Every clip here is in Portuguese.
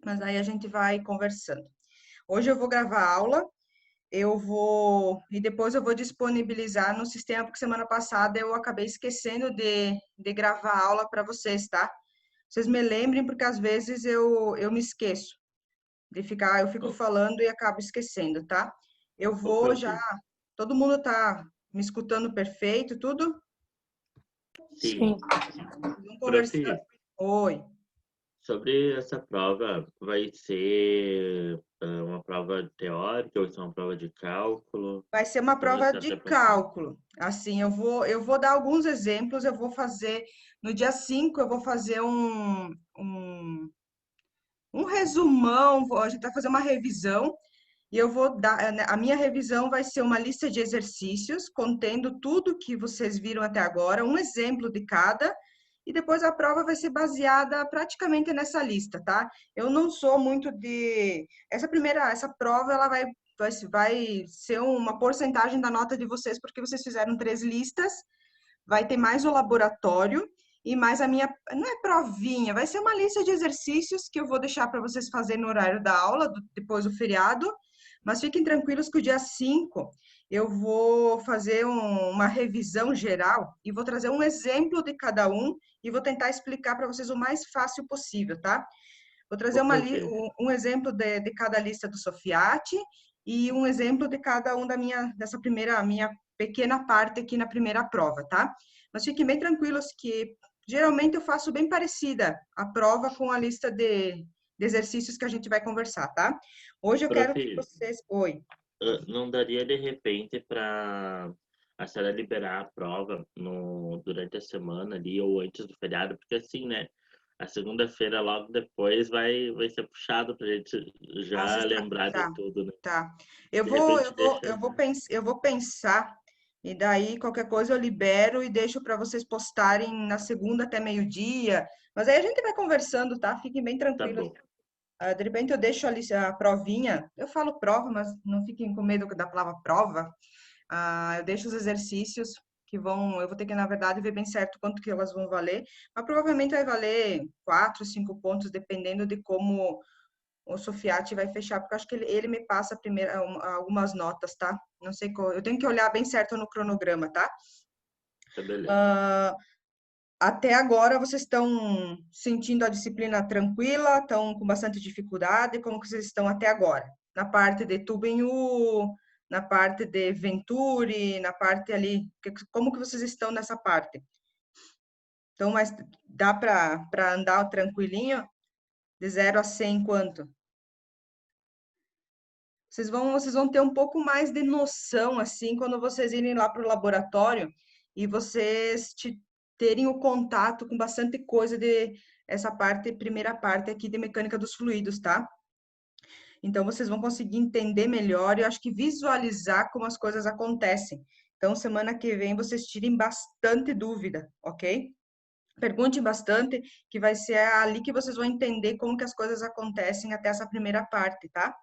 mas aí a gente vai conversando. Hoje eu vou gravar a aula, e depois eu vou disponibilizar no sistema, porque semana passada eu acabei esquecendo de gravar a aula para vocês, tá? Vocês me lembrem, porque às vezes eu me esqueço eu fico Oh, falando e acabo esquecendo, tá? Eu ok, vou ok. já, todo mundo tá me escutando perfeito, tudo? Sim. Sim. Vamos Prof, conversar. Oi. sobre essa prova, vai ser uma prova teórica ou vai ser uma prova de cálculo? Vai ser uma Como prova está de até pensando? cálculo. Assim, eu vou dar alguns exemplos, eu vou fazer, no dia 5 eu vou fazer um resumão, a gente vai fazer uma revisão, e eu vou dar, né, a minha revisão vai ser uma lista de exercícios, contendo tudo que vocês viram até agora, um exemplo de cada, e depois a prova vai ser baseada praticamente nessa lista, tá? Eu não sou muito de... essa prova, ela vai ser uma porcentagem da nota de vocês, porque vocês fizeram 3 listas, vai ter mais o laboratório, e mais a minha, não é provinha, vai ser uma lista de exercícios que eu vou deixar para vocês fazerem no horário da aula, depois do feriado, mas fiquem tranquilos que o dia 5 eu vou fazer uma revisão geral e vou trazer um exemplo de cada um e vou tentar explicar para vocês o mais fácil possível, tá? Vou trazer Ok, ok. um exemplo de cada lista do Sofiati e um exemplo de cada um dessa primeira, minha pequena parte aqui na primeira prova, tá? Mas fiquem bem tranquilos que geralmente eu faço bem parecida a prova com a lista de exercícios que a gente vai conversar, tá? Hoje eu Prof, quero que vocês... Oi. não daria de repente para a senhora liberar a prova durante a semana ali ou antes do feriado? Porque assim, né? A segunda-feira, logo depois, vai ser puxado para a gente já lembrar de Tá, tudo, né? tá. Eu De vou, eu repente vou, deixa. eu vou pensar, e daí qualquer coisa eu libero e deixo para vocês postarem na segunda até meio-dia. Mas aí a gente vai conversando, tá? Fiquem bem Tá tranquilos. bom. De repente eu deixo ali a provinha. Eu falo prova, mas não fiquem com medo da palavra prova. Eu deixo os exercícios que vão, eu vou ter que, na verdade, ver bem certo quanto que elas vão valer, mas provavelmente vai valer 4, 5 pontos, dependendo de como o Sofiati vai fechar, porque eu acho que ele me passa primeiro algumas notas, tá? Não sei qual, eu tenho que olhar bem certo no cronograma, tá? Tá beleza. Ah, até agora vocês estão sentindo a disciplina tranquila, estão com bastante dificuldade, como que vocês estão até agora? Na parte de Tubenhu, na parte de Venturi, na parte ali, como que vocês estão nessa parte? Então, mas dá para andar tranquilinho? De 0 a 100 quanto? Vocês vão ter um pouco mais de noção, assim, quando vocês irem lá para o laboratório e vocês terem o contato com bastante coisa de essa parte, primeira parte aqui de mecânica dos fluidos, tá? Então, vocês vão conseguir entender melhor e eu acho que visualizar como as coisas acontecem. Então, semana que vem, vocês tirem bastante dúvida, ok? Pergunte bastante, que vai ser ali que vocês vão entender como que as coisas acontecem até essa primeira parte, tá?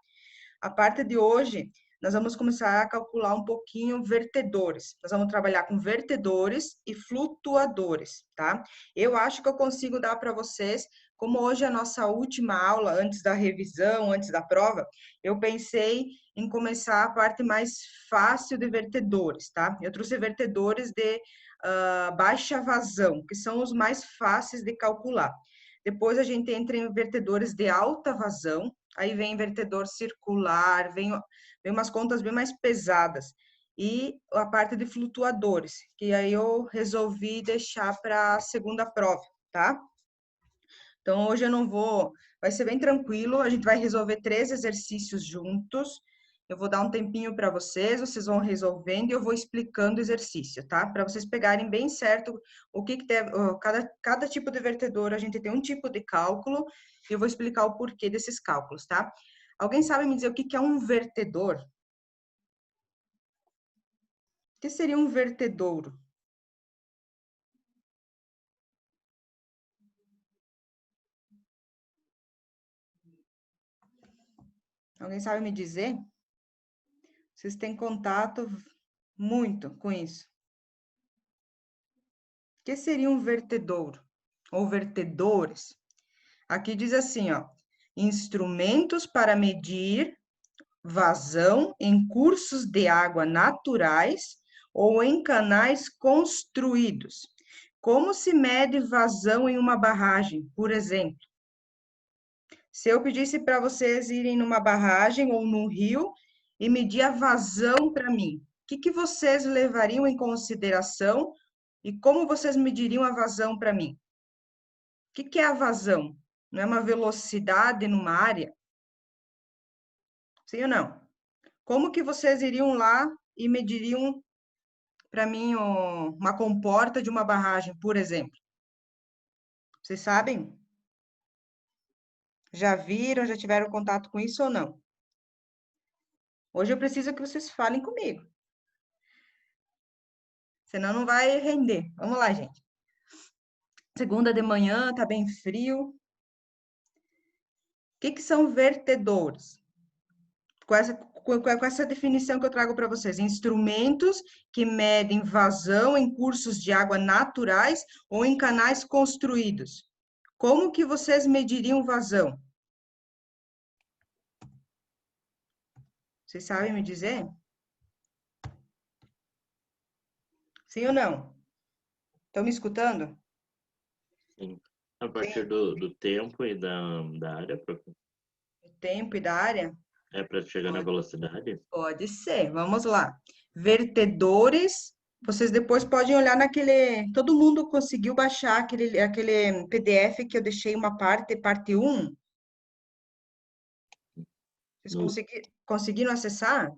A parte de hoje, nós vamos começar a calcular um pouquinho vertedores. Nós vamos trabalhar com vertedores e flutuadores, tá? Eu acho que eu consigo dar para vocês, como hoje é a nossa última aula, antes da revisão, antes da prova, eu pensei em começar a parte mais fácil de vertedores, tá? Eu trouxe vertedores de baixa vazão, que são os mais fáceis de calcular. Depois a gente entra em vertedores de alta vazão, aí vem invertedor circular, vem umas contas bem mais pesadas. E a parte de flutuadores, que aí eu resolvi deixar para a segunda prova, tá? Então, hoje eu não vou, vai ser bem tranquilo, a gente vai resolver 3 exercícios juntos. Eu vou dar um tempinho para vocês vão resolvendo e eu vou explicando o exercício, tá? Para vocês pegarem bem certo o que tem, cada tipo de vertedor, a gente tem um tipo de cálculo e eu vou explicar o porquê desses cálculos, tá? Alguém sabe me dizer o que é um vertedor? O que seria um vertedouro? Alguém sabe me dizer? Vocês têm contato muito com isso. O que seria um vertedouro? Ou vertedores? Aqui diz assim, ó. instrumentos para medir vazão em cursos de água naturais ou em canais construídos. Como se mede vazão em uma barragem, por exemplo? Se eu pedisse para vocês irem numa barragem ou num rio e medir a vazão para mim, o que vocês levariam em consideração e como vocês mediriam a vazão para mim? O que é a vazão? Não é uma velocidade numa área? Sim ou não? Como que vocês iriam lá e mediriam para mim uma comporta de uma barragem, por exemplo? Vocês sabem? Já viram, já tiveram contato com isso ou não? Hoje eu preciso que vocês falem comigo. Senão não vai render. Vamos lá, gente. Segunda de manhã, tá bem frio. O que são vertedores? Com essa definição que eu trago para vocês. Instrumentos que medem vazão em cursos de água naturais ou em canais construídos. Como que vocês mediriam vazão? Vocês sabem me dizer? Sim ou não? Estão me escutando? Sim. A partir Sim. do tempo e da área, O tempo e da área? é para chegar na velocidade? Pode ser. Vamos lá. Vertedores. Vocês depois podem olhar naquele. Todo mundo conseguiu baixar aquele PDF que eu deixei uma parte um. Vocês No, conseguiram acessar?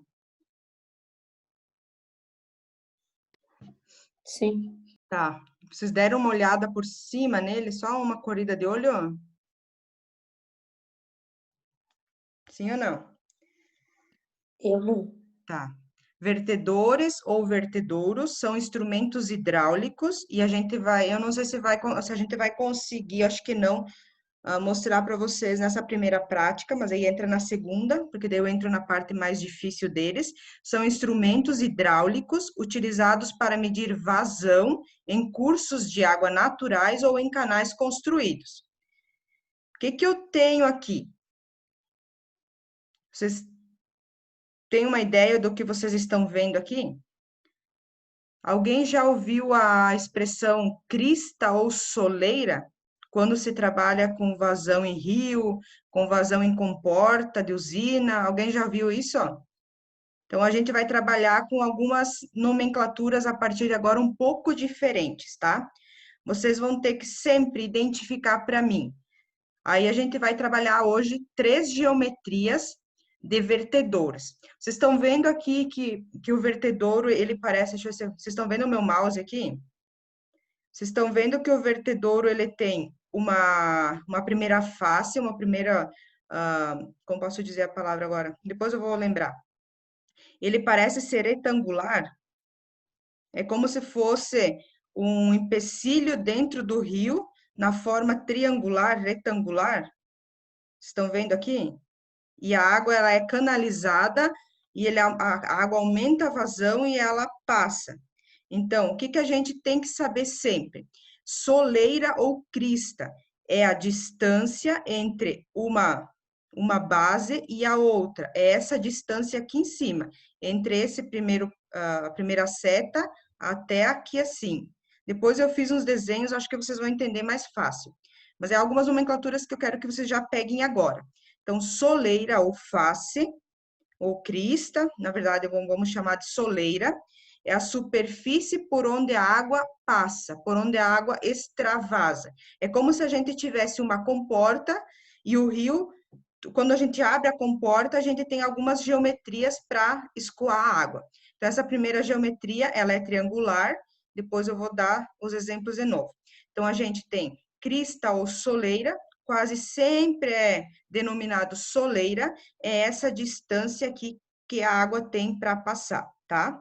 Sim. Tá. Vocês deram uma olhada por cima nele, só uma corrida de olho? Sim ou não? Eu não. Tá. Vertedores ou vertedouros são instrumentos hidráulicos e a gente vai, eu não sei se a gente vai conseguir, acho que não, mostrar para vocês nessa primeira prática, mas aí entra na segunda, porque daí eu entro na parte mais difícil deles. São instrumentos hidráulicos utilizados para medir vazão em cursos de água naturais ou em canais construídos. O que eu tenho aqui? Vocês têm uma ideia do que vocês estão vendo aqui? Alguém já ouviu a expressão crista ou soleira? Quando se trabalha com vazão em rio, com vazão em comporta de usina, alguém já viu isso? Então, a gente vai trabalhar com algumas nomenclaturas a partir de agora um pouco diferentes, tá? Vocês vão ter que sempre identificar para mim. Aí, a gente vai trabalhar hoje 3 geometrias de vertedores. Vocês estão vendo aqui que o vertedouro, ele parece... Deixa eu ver, vocês estão vendo o meu mouse aqui? Vocês estão vendo que o vertedouro, ele tem uma primeira face, uma primeira... como posso dizer a palavra agora? Depois eu vou lembrar. Ele parece ser retangular. É como se fosse um empecilho dentro do rio, na forma triangular, retangular. Estão vendo aqui? E a água ela é canalizada e a água aumenta a vazão e ela passa. Então, o que a gente tem que saber sempre? Soleira ou crista é a distância entre uma base e a outra. É essa distância aqui em cima, entre a primeira seta até aqui assim. Depois eu fiz uns desenhos, acho que vocês vão entender mais fácil. Mas é algumas nomenclaturas que eu quero que vocês já peguem agora. Então, soleira ou face, ou crista, na verdade, vamos chamar de soleira, é a superfície por onde a água passa, por onde a água extravasa. É como se a gente tivesse uma comporta e o rio, quando a gente abre a comporta, a gente tem algumas geometrias para escoar a água. Então, essa primeira geometria, ela é triangular, depois eu vou dar os exemplos de novo. Então, a gente tem crista ou soleira, quase sempre é denominado soleira, é essa distância aqui que a água tem para passar, tá?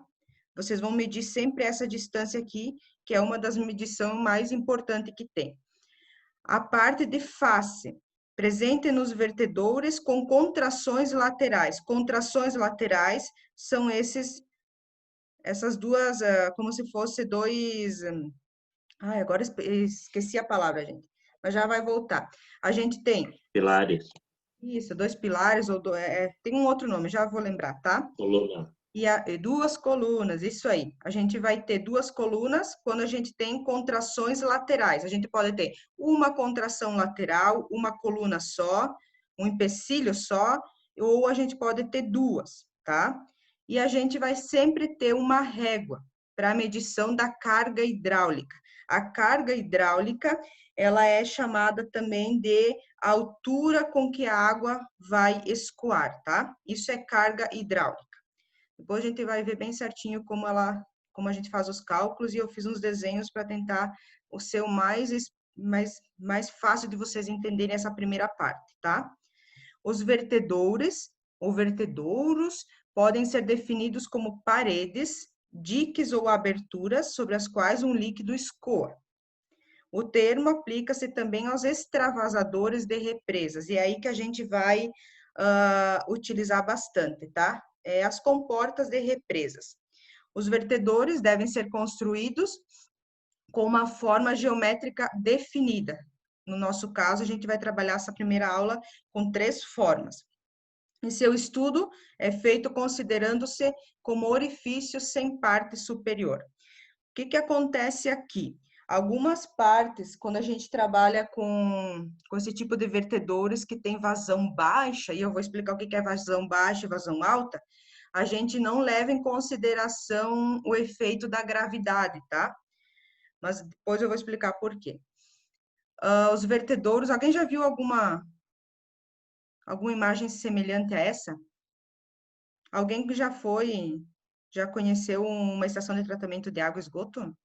Vocês vão medir sempre essa distância aqui, que é uma das medições mais importantes que tem. A parte de face, presente nos vertedores com contrações laterais. Contrações laterais são essas duas, como se fosse dois... agora esqueci a palavra, gente. Mas já vai voltar. A gente tem Pilares. Isso, dois pilares, ou tem um outro nome, já vou lembrar, tá? Coluna. E duas colunas, isso aí. A gente vai ter duas colunas quando a gente tem contrações laterais. A gente pode ter uma contração lateral, uma coluna só, um empecilho só, ou a gente pode ter duas, tá? E a gente vai sempre ter uma régua para a medição da carga hidráulica. A carga hidráulica, ela é chamada também de altura com que a água vai escoar, tá? Isso é carga hidráulica. Depois a gente vai ver bem certinho como a gente faz os cálculos, e eu fiz uns desenhos para tentar o ser o mais fácil de vocês entenderem essa primeira parte, tá? Os vertedores ou vertedouros podem ser definidos como paredes, diques ou aberturas sobre as quais um líquido escoa. O termo aplica-se também aos extravasadores de represas, e é aí que a gente vai utilizar bastante, tá? As comportas de represas. Os vertedores devem ser construídos com uma forma geométrica definida. No nosso caso, a gente vai trabalhar essa primeira aula com 3 formas. E seu estudo é feito considerando-se como orifício sem parte superior. O que acontece aqui? Algumas partes, quando a gente trabalha com esse tipo de vertedores que tem vazão baixa, e eu vou explicar o que é vazão baixa e vazão alta, a gente não leva em consideração o efeito da gravidade, tá? Mas depois eu vou explicar por quê. Os vertedouros, alguém já viu alguma imagem semelhante a essa? Alguém que já conheceu uma estação de tratamento de água e esgoto?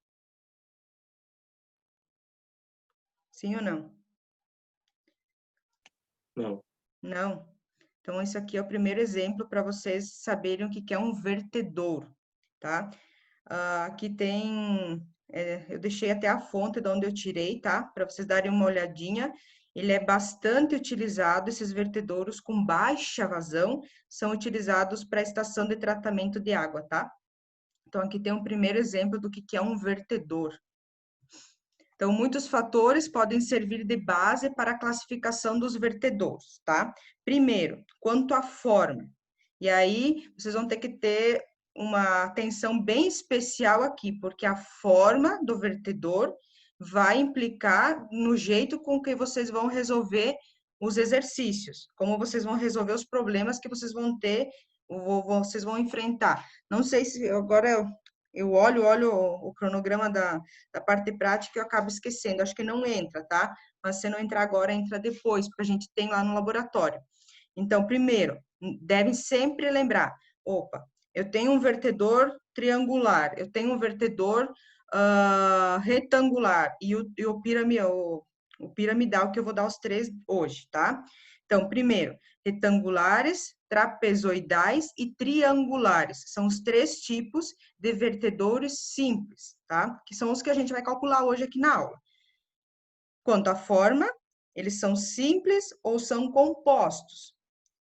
Sim ou não? Não. Não. Então, esse aqui é o primeiro exemplo para vocês saberem o que é um vertedouro, tá? Aqui tem, eu deixei até a fonte de onde eu tirei, tá? Para vocês darem uma olhadinha. Ele é bastante utilizado, esses vertedouros com baixa vazão são utilizados para a estação de tratamento de água, tá? Então, aqui tem um primeiro exemplo do que é um vertedor. Então, muitos fatores podem servir de base para a classificação dos vertedouros, tá? Primeiro, quanto à forma. E aí, vocês vão ter que ter uma atenção bem especial aqui, porque a forma do vertedor vai implicar no jeito com que vocês vão resolver os exercícios, como vocês vão resolver os problemas que vocês vão ter, ou vocês vão enfrentar. Não sei se agora eu olho o cronograma da parte prática e eu acabo esquecendo, acho que não entra, tá? Mas se não entrar agora, entra depois, porque a gente tem lá no laboratório. Então, primeiro, devem sempre lembrar, opa, eu tenho um vertedor triangular, eu tenho um vertedor retangular e o piramidal, que eu vou dar os 3 hoje, tá? Então, primeiro, retangulares, trapezoidais e triangulares. São os 3 tipos de vertedores simples, tá? Que são os que a gente vai calcular hoje aqui na aula. Quanto à forma, eles são simples ou são compostos.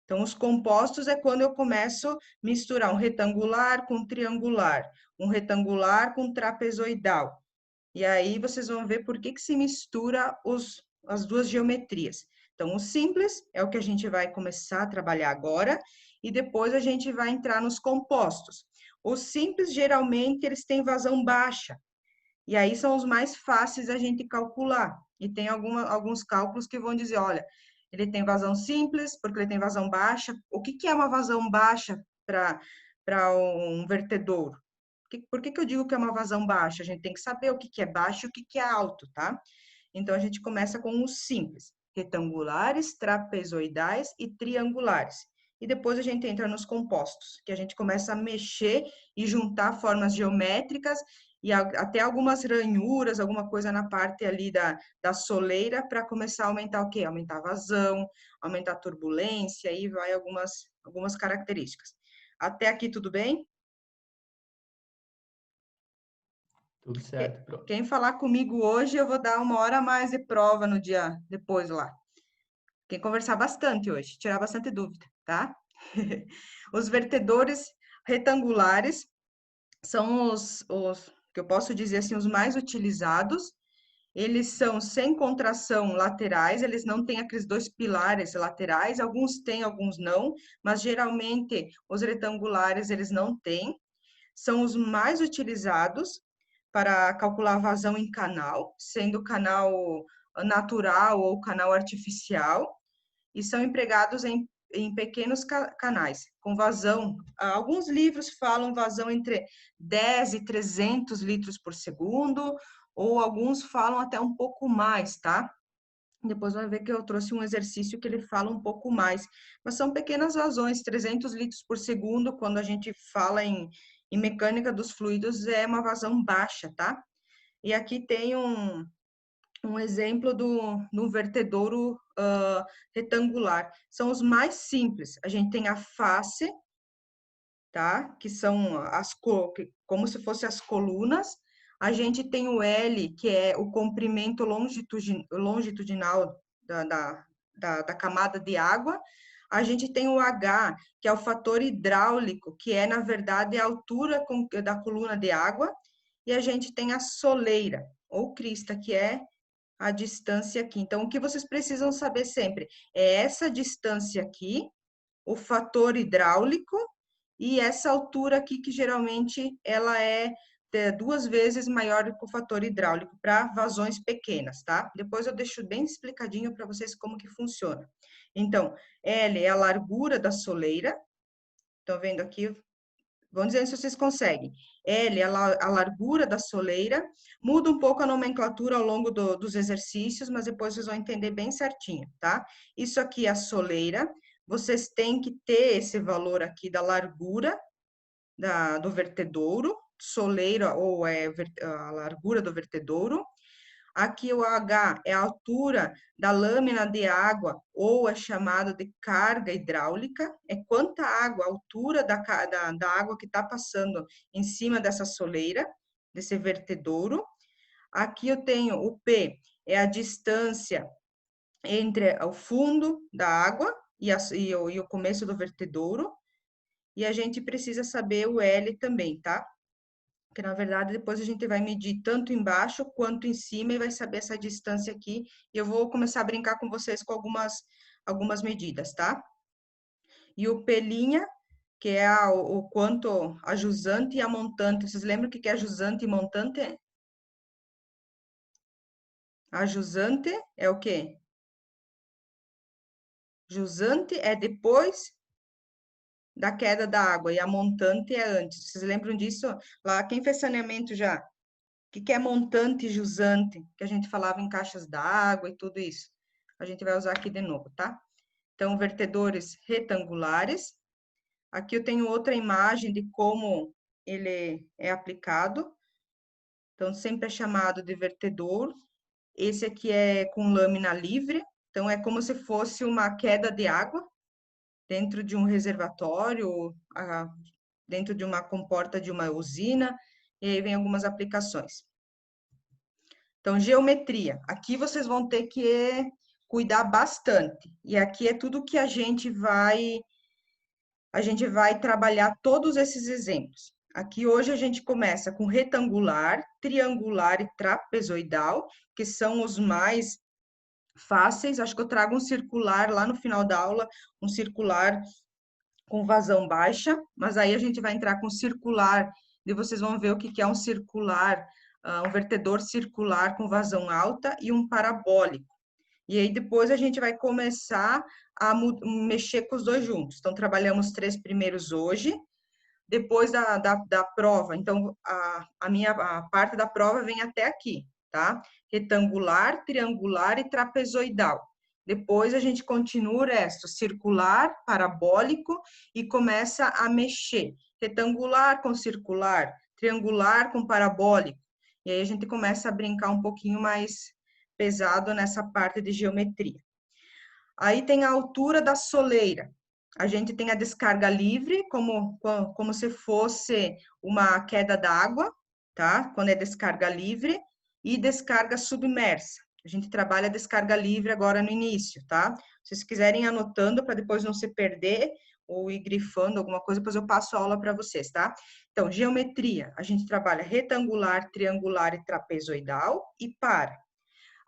Então, os compostos é quando eu começo a misturar um retangular com triangular, um retangular com trapezoidal. E aí vocês vão ver por que se mistura as duas geometrias. Então, o simples é o que a gente vai começar a trabalhar agora, e depois a gente vai entrar nos compostos. Os simples, geralmente, eles têm vazão baixa, e aí são os mais fáceis a gente calcular. E tem alguns cálculos que vão dizer, olha, ele tem vazão simples, porque ele tem vazão baixa. O que é uma vazão baixa para um vertedouro? Por que eu digo que é uma vazão baixa? A gente tem que saber o que é baixo e o que é alto, tá? Então, a gente começa com os simples, retangulares, trapezoidais e triangulares. E depois a gente entra nos compostos, que a gente começa a mexer e juntar formas geométricas e até algumas ranhuras, alguma coisa na parte ali da soleira, para começar a aumentar o quê? Aumentar a vazão, aumentar a turbulência, e vai algumas características. Até aqui tudo bem? Tudo certo, Pro. Quem falar comigo hoje, eu vou dar 1 hora a mais de prova no dia depois lá. Quem conversar bastante hoje, tirar bastante dúvida, tá? Os vertedores retangulares são os que eu posso dizer assim, os mais utilizados, eles são sem contração laterais, eles não têm aqueles dois pilares laterais, alguns têm, alguns não, mas geralmente os retangulares eles não têm. São os mais utilizados para calcular vazão em canal, sendo canal natural ou canal artificial, e são empregados em pequenos canais, com vazão. Alguns livros falam vazão entre 10 e 300 litros por segundo, ou alguns falam até um pouco mais, tá? Depois vai ver que eu trouxe um exercício que ele fala um pouco mais. Mas são pequenas vazões, 300 litros por segundo, quando a gente fala em mecânica dos fluidos, é uma vazão baixa, tá? E aqui tem um exemplo do vertedouro retangular. São os mais simples. A gente tem a face, tá? Que são como se fossem as colunas. A gente tem o L, que é o comprimento longitudinal da camada de água. A gente tem o H, que é o fator hidráulico, que é, na verdade, a altura da coluna de água. E a gente tem a soleira, ou crista, que é a distância aqui. Então, o que vocês precisam saber sempre é essa distância aqui, o fator hidráulico, e essa altura aqui, que geralmente ela é 2 vezes maior do que o fator hidráulico para vazões pequenas, tá? Depois eu deixo bem explicadinho para vocês como que funciona. Então, L é a largura da soleira. Estão vendo aqui? Vão dizendo se vocês conseguem. L é a largura da soleira. Muda um pouco a nomenclatura ao longo dos exercícios, mas depois vocês vão entender bem certinho, tá? Isso aqui é a soleira. Vocês têm que ter esse valor aqui da largura do vertedouro, soleira ou a largura do vertedouro. Aqui o H é a altura da lâmina de água, ou é chamado de carga hidráulica, é quanta água, a altura da água que está passando em cima dessa soleira, desse vertedouro. Aqui eu tenho o P, é a distância entre o fundo da água e o começo do vertedouro. E a gente precisa saber o L também, tá? Que na verdade depois a gente vai medir tanto embaixo quanto em cima e vai saber essa distância aqui. E eu vou começar a brincar com vocês com algumas medidas, tá? E o P', que é o quanto a jusante e a montante. Vocês lembram o que é a jusante e montante? A jusante é o quê? Jusante é depois da queda da água e a montante é antes. Vocês lembram disso? Lá, quem fez saneamento já? O que é montante e jusante? Que a gente falava em caixas d'água e tudo isso. A gente vai usar aqui de novo, tá? Então, vertedores retangulares. Aqui eu tenho outra imagem de como ele é aplicado. Então, sempre é chamado de vertedor. Esse aqui é com lâmina livre. Então, é como se fosse uma queda de água dentro de um reservatório, dentro de uma comporta de uma usina, e aí vem algumas aplicações. Então, geometria. Aqui vocês vão ter que cuidar bastante. E aqui é tudo que a gente vai trabalhar todos esses exemplos. Aqui hoje a gente começa com retangular, triangular e trapezoidal, que são os mais fáceis. Acho que eu trago um circular lá no final da aula, um circular com vazão baixa, mas aí a gente vai entrar com circular, e vocês vão ver o que é um circular, um vertedor circular com vazão alta e um parabólico. E aí depois a gente vai começar a mexer com os dois juntos. Então, trabalhamos 3 primeiros hoje, depois da prova. Então, a parte da prova vem até aqui, tá? Retangular, triangular e trapezoidal. Depois a gente continua o resto, circular, parabólico e começa a mexer. Retangular com circular, triangular com parabólico. E aí a gente começa a brincar um pouquinho mais pesado nessa parte de geometria. Aí tem a altura da soleira. A gente tem a descarga livre, como se fosse uma queda d'água, tá? Quando é descarga livre, e descarga submersa. A gente trabalha a descarga livre agora no início, tá? Se vocês quiserem ir anotando para depois não se perder ou ir grifando alguma coisa, depois eu passo a aula para vocês, tá? Então, geometria, a gente trabalha retangular, triangular e trapezoidal e para.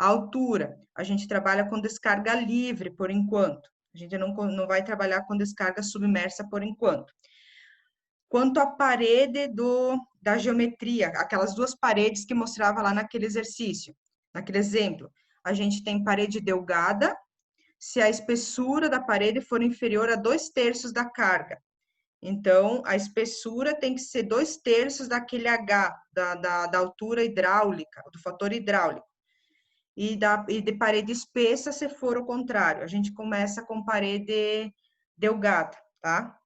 A altura, a gente trabalha com descarga livre por enquanto. A gente não vai trabalhar com descarga submersa por enquanto. Quanto à parede da geometria, aquelas duas paredes que mostrava lá naquele exercício, naquele exemplo, a gente tem parede delgada, se a espessura da parede for inferior a 2/3 da carga. Então, a espessura tem que ser 2/3 daquele H, da altura hidráulica, do fator hidráulico. E de parede espessa, se for o contrário. A gente começa com parede delgada, tá?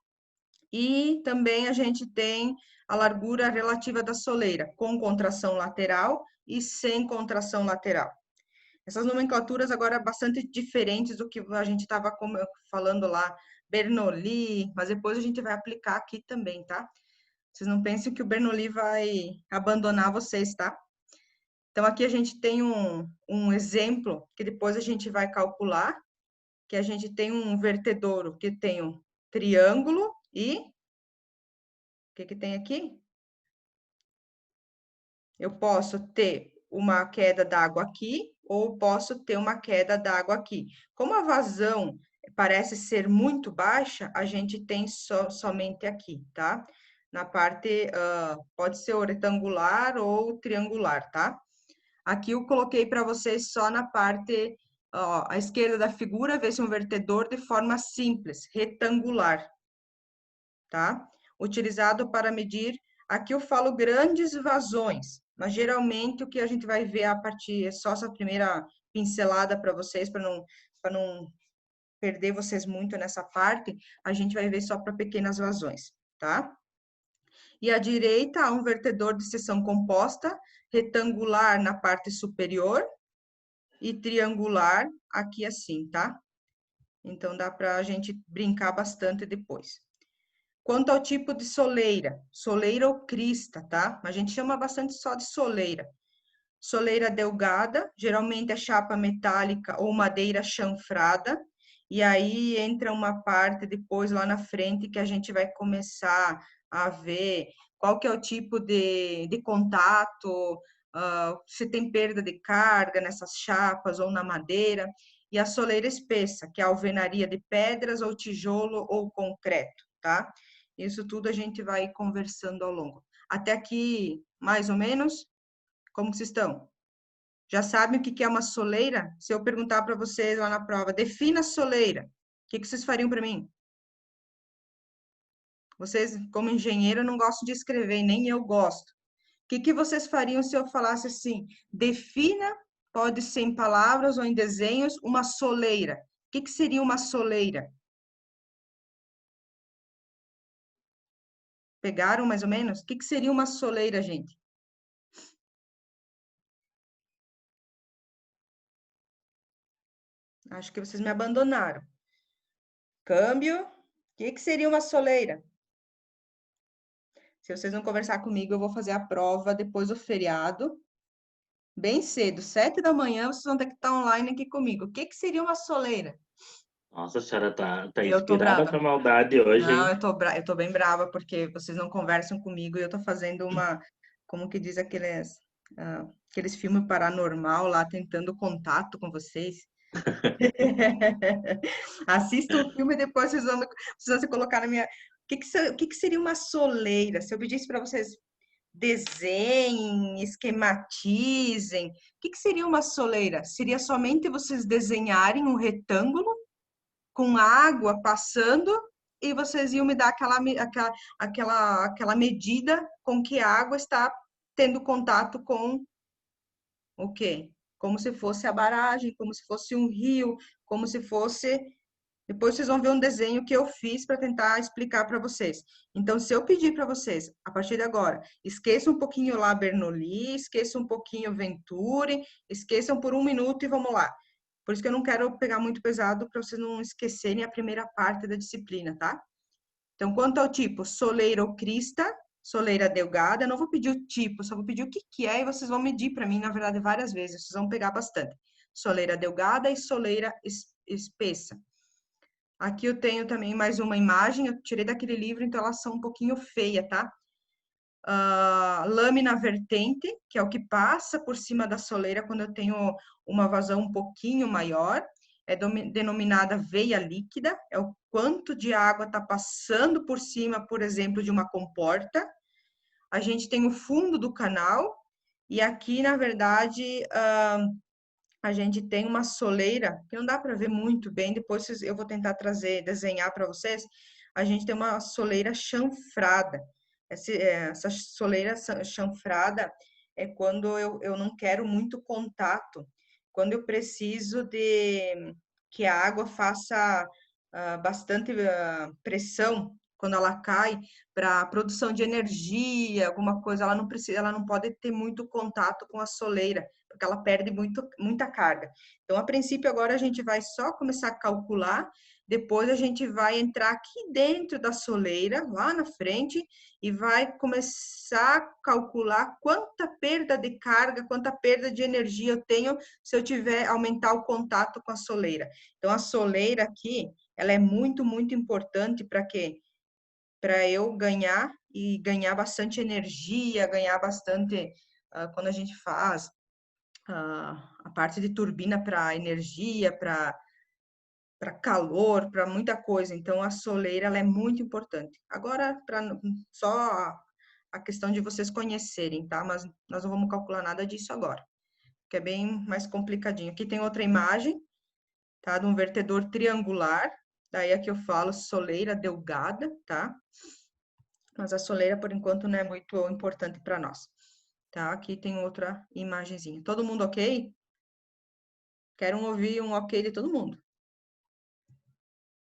E também a gente tem a largura relativa da soleira, com contração lateral e sem contração lateral. Essas nomenclaturas agora bastante diferentes do que a gente estava falando lá, Bernoulli, mas depois a gente vai aplicar aqui também, tá? Vocês não pensem que o Bernoulli vai abandonar vocês, tá? Então, aqui a gente tem um exemplo que depois a gente vai calcular, que a gente tem um vertedouro que tem um triângulo e... O que tem aqui? Eu posso ter uma queda d'água aqui ou posso ter uma queda d'água aqui. Como a vazão parece ser muito baixa, a gente tem somente aqui, tá? Na parte, pode ser retangular ou triangular, tá? Aqui eu coloquei para vocês só na parte, ó, à esquerda da figura, vê-se um vertedor de forma simples, retangular, tá? Utilizado para medir, aqui eu falo grandes vazões, mas geralmente o que a gente vai ver a partir, é só essa primeira pincelada para vocês, para não perder vocês muito nessa parte, a gente vai ver só para pequenas vazões, tá? E à direita há um vertedor de seção composta, retangular na parte superior e triangular aqui assim, tá? Então dá para a gente brincar bastante depois. Quanto ao tipo de soleira, soleira ou crista, tá? A gente chama bastante só de soleira. Soleira delgada, geralmente é chapa metálica ou madeira chanfrada, e aí entra uma parte depois lá na frente que a gente vai começar a ver qual que é o tipo de contato, se tem perda de carga nessas chapas ou na madeira, e a soleira espessa, que é a alvenaria de pedras ou tijolo ou concreto, tá? Isso tudo a gente vai conversando ao longo. Até aqui, mais ou menos, como que vocês estão? Já sabem o que é uma soleira? Se eu perguntar para vocês lá na prova, defina a soleira, o que vocês fariam para mim? Vocês, como engenheiro, não gostam de escrever, nem eu gosto. O que vocês fariam se eu falasse assim, defina, pode ser em palavras ou em desenhos, uma soleira? O que seria uma soleira? Pegaram mais ou menos? O que seria uma soleira, gente? Acho que vocês me abandonaram. Câmbio. O que seria uma soleira? Se vocês não conversar comigo, eu vou fazer a prova depois do feriado. Bem cedo, 7 da manhã, vocês vão ter que estar online aqui comigo. O que seria uma soleira? Nossa, a senhora tá Eu tô inspirada brava. com a maldade hoje, Não, hein? eu tô bem brava, porque vocês não conversam comigo e eu tô fazendo uma, como que diz aqueles filmes paranormal lá, tentando contato com vocês. Assista o filme e depois vocês vão se colocar na minha... O que seria uma soleira? Se eu pedisse para vocês desenhem, esquematizem, o que seria uma soleira? Seria somente vocês desenharem um retângulo com água passando e vocês iam me dar aquela medida com que a água está tendo contato com o quê? Como se fosse a barragem, como se fosse um rio, como se fosse... Depois vocês vão ver um desenho que eu fiz para tentar explicar para vocês. Então, se eu pedir para vocês, a partir de agora, esqueçam um pouquinho lá Bernoulli, esqueçam um pouquinho Venturi, esqueçam por 1 minuto e vamos lá. Por isso que eu não quero pegar muito pesado para vocês não esquecerem a primeira parte da disciplina, tá? Então, quanto ao tipo, soleira ou crista, soleira delgada, eu não vou pedir o tipo, só vou pedir o que é e vocês vão medir para mim, na verdade, várias vezes, vocês vão pegar bastante. Soleira delgada e soleira espessa. Aqui eu tenho também mais uma imagem, eu tirei daquele livro, então elas são um pouquinho feias, tá? lâmina vertente, que é o que passa por cima da soleira quando eu tenho uma vazão um pouquinho maior, é denominada veia líquida, é o quanto de água está passando por cima, por exemplo, de uma comporta. A gente tem o fundo do canal, e aqui, na verdade, a gente tem uma soleira, que não dá para ver muito bem, depois eu vou tentar desenhar para vocês. A gente tem uma soleira chanfrada. Essa soleira chanfrada é quando eu não quero muito contato, quando eu preciso de que a água faça bastante pressão, quando ela cai, para produção de energia, alguma coisa, ela não precisa, ela não pode ter muito contato com a soleira, porque ela perde muita carga. Então, a princípio, agora a gente vai só começar a calcular, depois a gente vai entrar aqui dentro da soleira, lá na frente, e vai começar a calcular quanta perda de carga, quanta perda de energia eu tenho se eu tiver aumentar o contato com a soleira. Então, a soleira aqui, ela é muito, muito importante para quê? Para eu ganhar e ganhar bastante energia, ganhar bastante, quando a gente faz a parte de turbina para energia, para calor, para muita coisa. Então, a soleira ela é muito importante. Agora, só a questão de vocês conhecerem, tá? Mas nós não vamos calcular nada disso agora, que é bem mais complicadinho. Aqui tem outra imagem, tá? De um vertedor triangular. Daí aqui eu falo soleira delgada, tá? Mas a soleira, por enquanto, não é muito importante para nós. Tá? Aqui tem outra imagenzinha. Todo mundo ok? Quero ouvir um ok de todo mundo.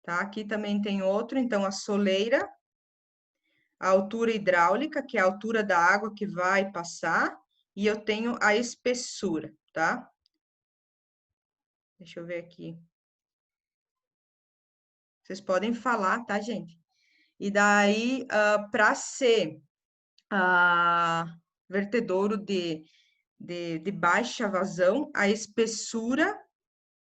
Tá? Aqui também tem outro, então, a soleira, a altura hidráulica, que é a altura da água que vai passar, e eu tenho a espessura, tá? Deixa eu ver aqui. Vocês podem falar, tá, gente? E daí, para ser vertedouro de baixa vazão, a espessura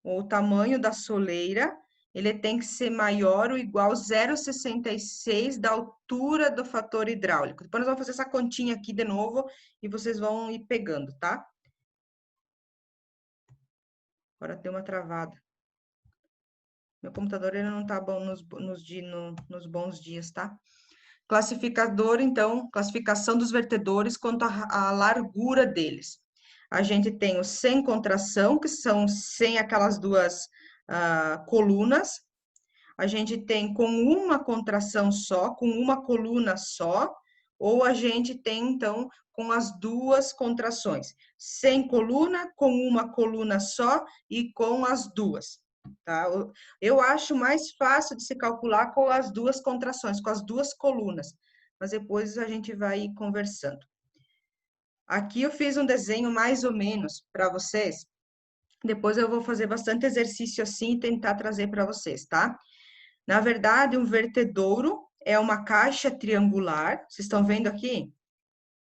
ou o tamanho da soleira, ele tem que ser maior ou igual a 0,66 da altura do fator hidráulico. Depois nós vamos fazer essa continha aqui de novo e vocês vão ir pegando, tá? Agora tem uma travada. Meu computador ele não tá bom nos bons dias, tá? Classificador, então, classificação dos vertedores quanto à largura deles. A gente tem o sem contração, que são sem aquelas duas colunas. A gente tem com uma contração só, com uma coluna só, ou a gente tem, então, com as duas contrações. Sem coluna, com uma coluna só e com as duas. Tá? Eu acho mais fácil de se calcular com as duas contrações, com as duas colunas, mas depois a gente vai ir conversando. Aqui eu fiz um desenho mais ou menos para vocês, depois eu vou fazer bastante exercício assim e tentar trazer para vocês, tá? Na verdade, um vertedouro é uma caixa triangular, vocês estão vendo aqui?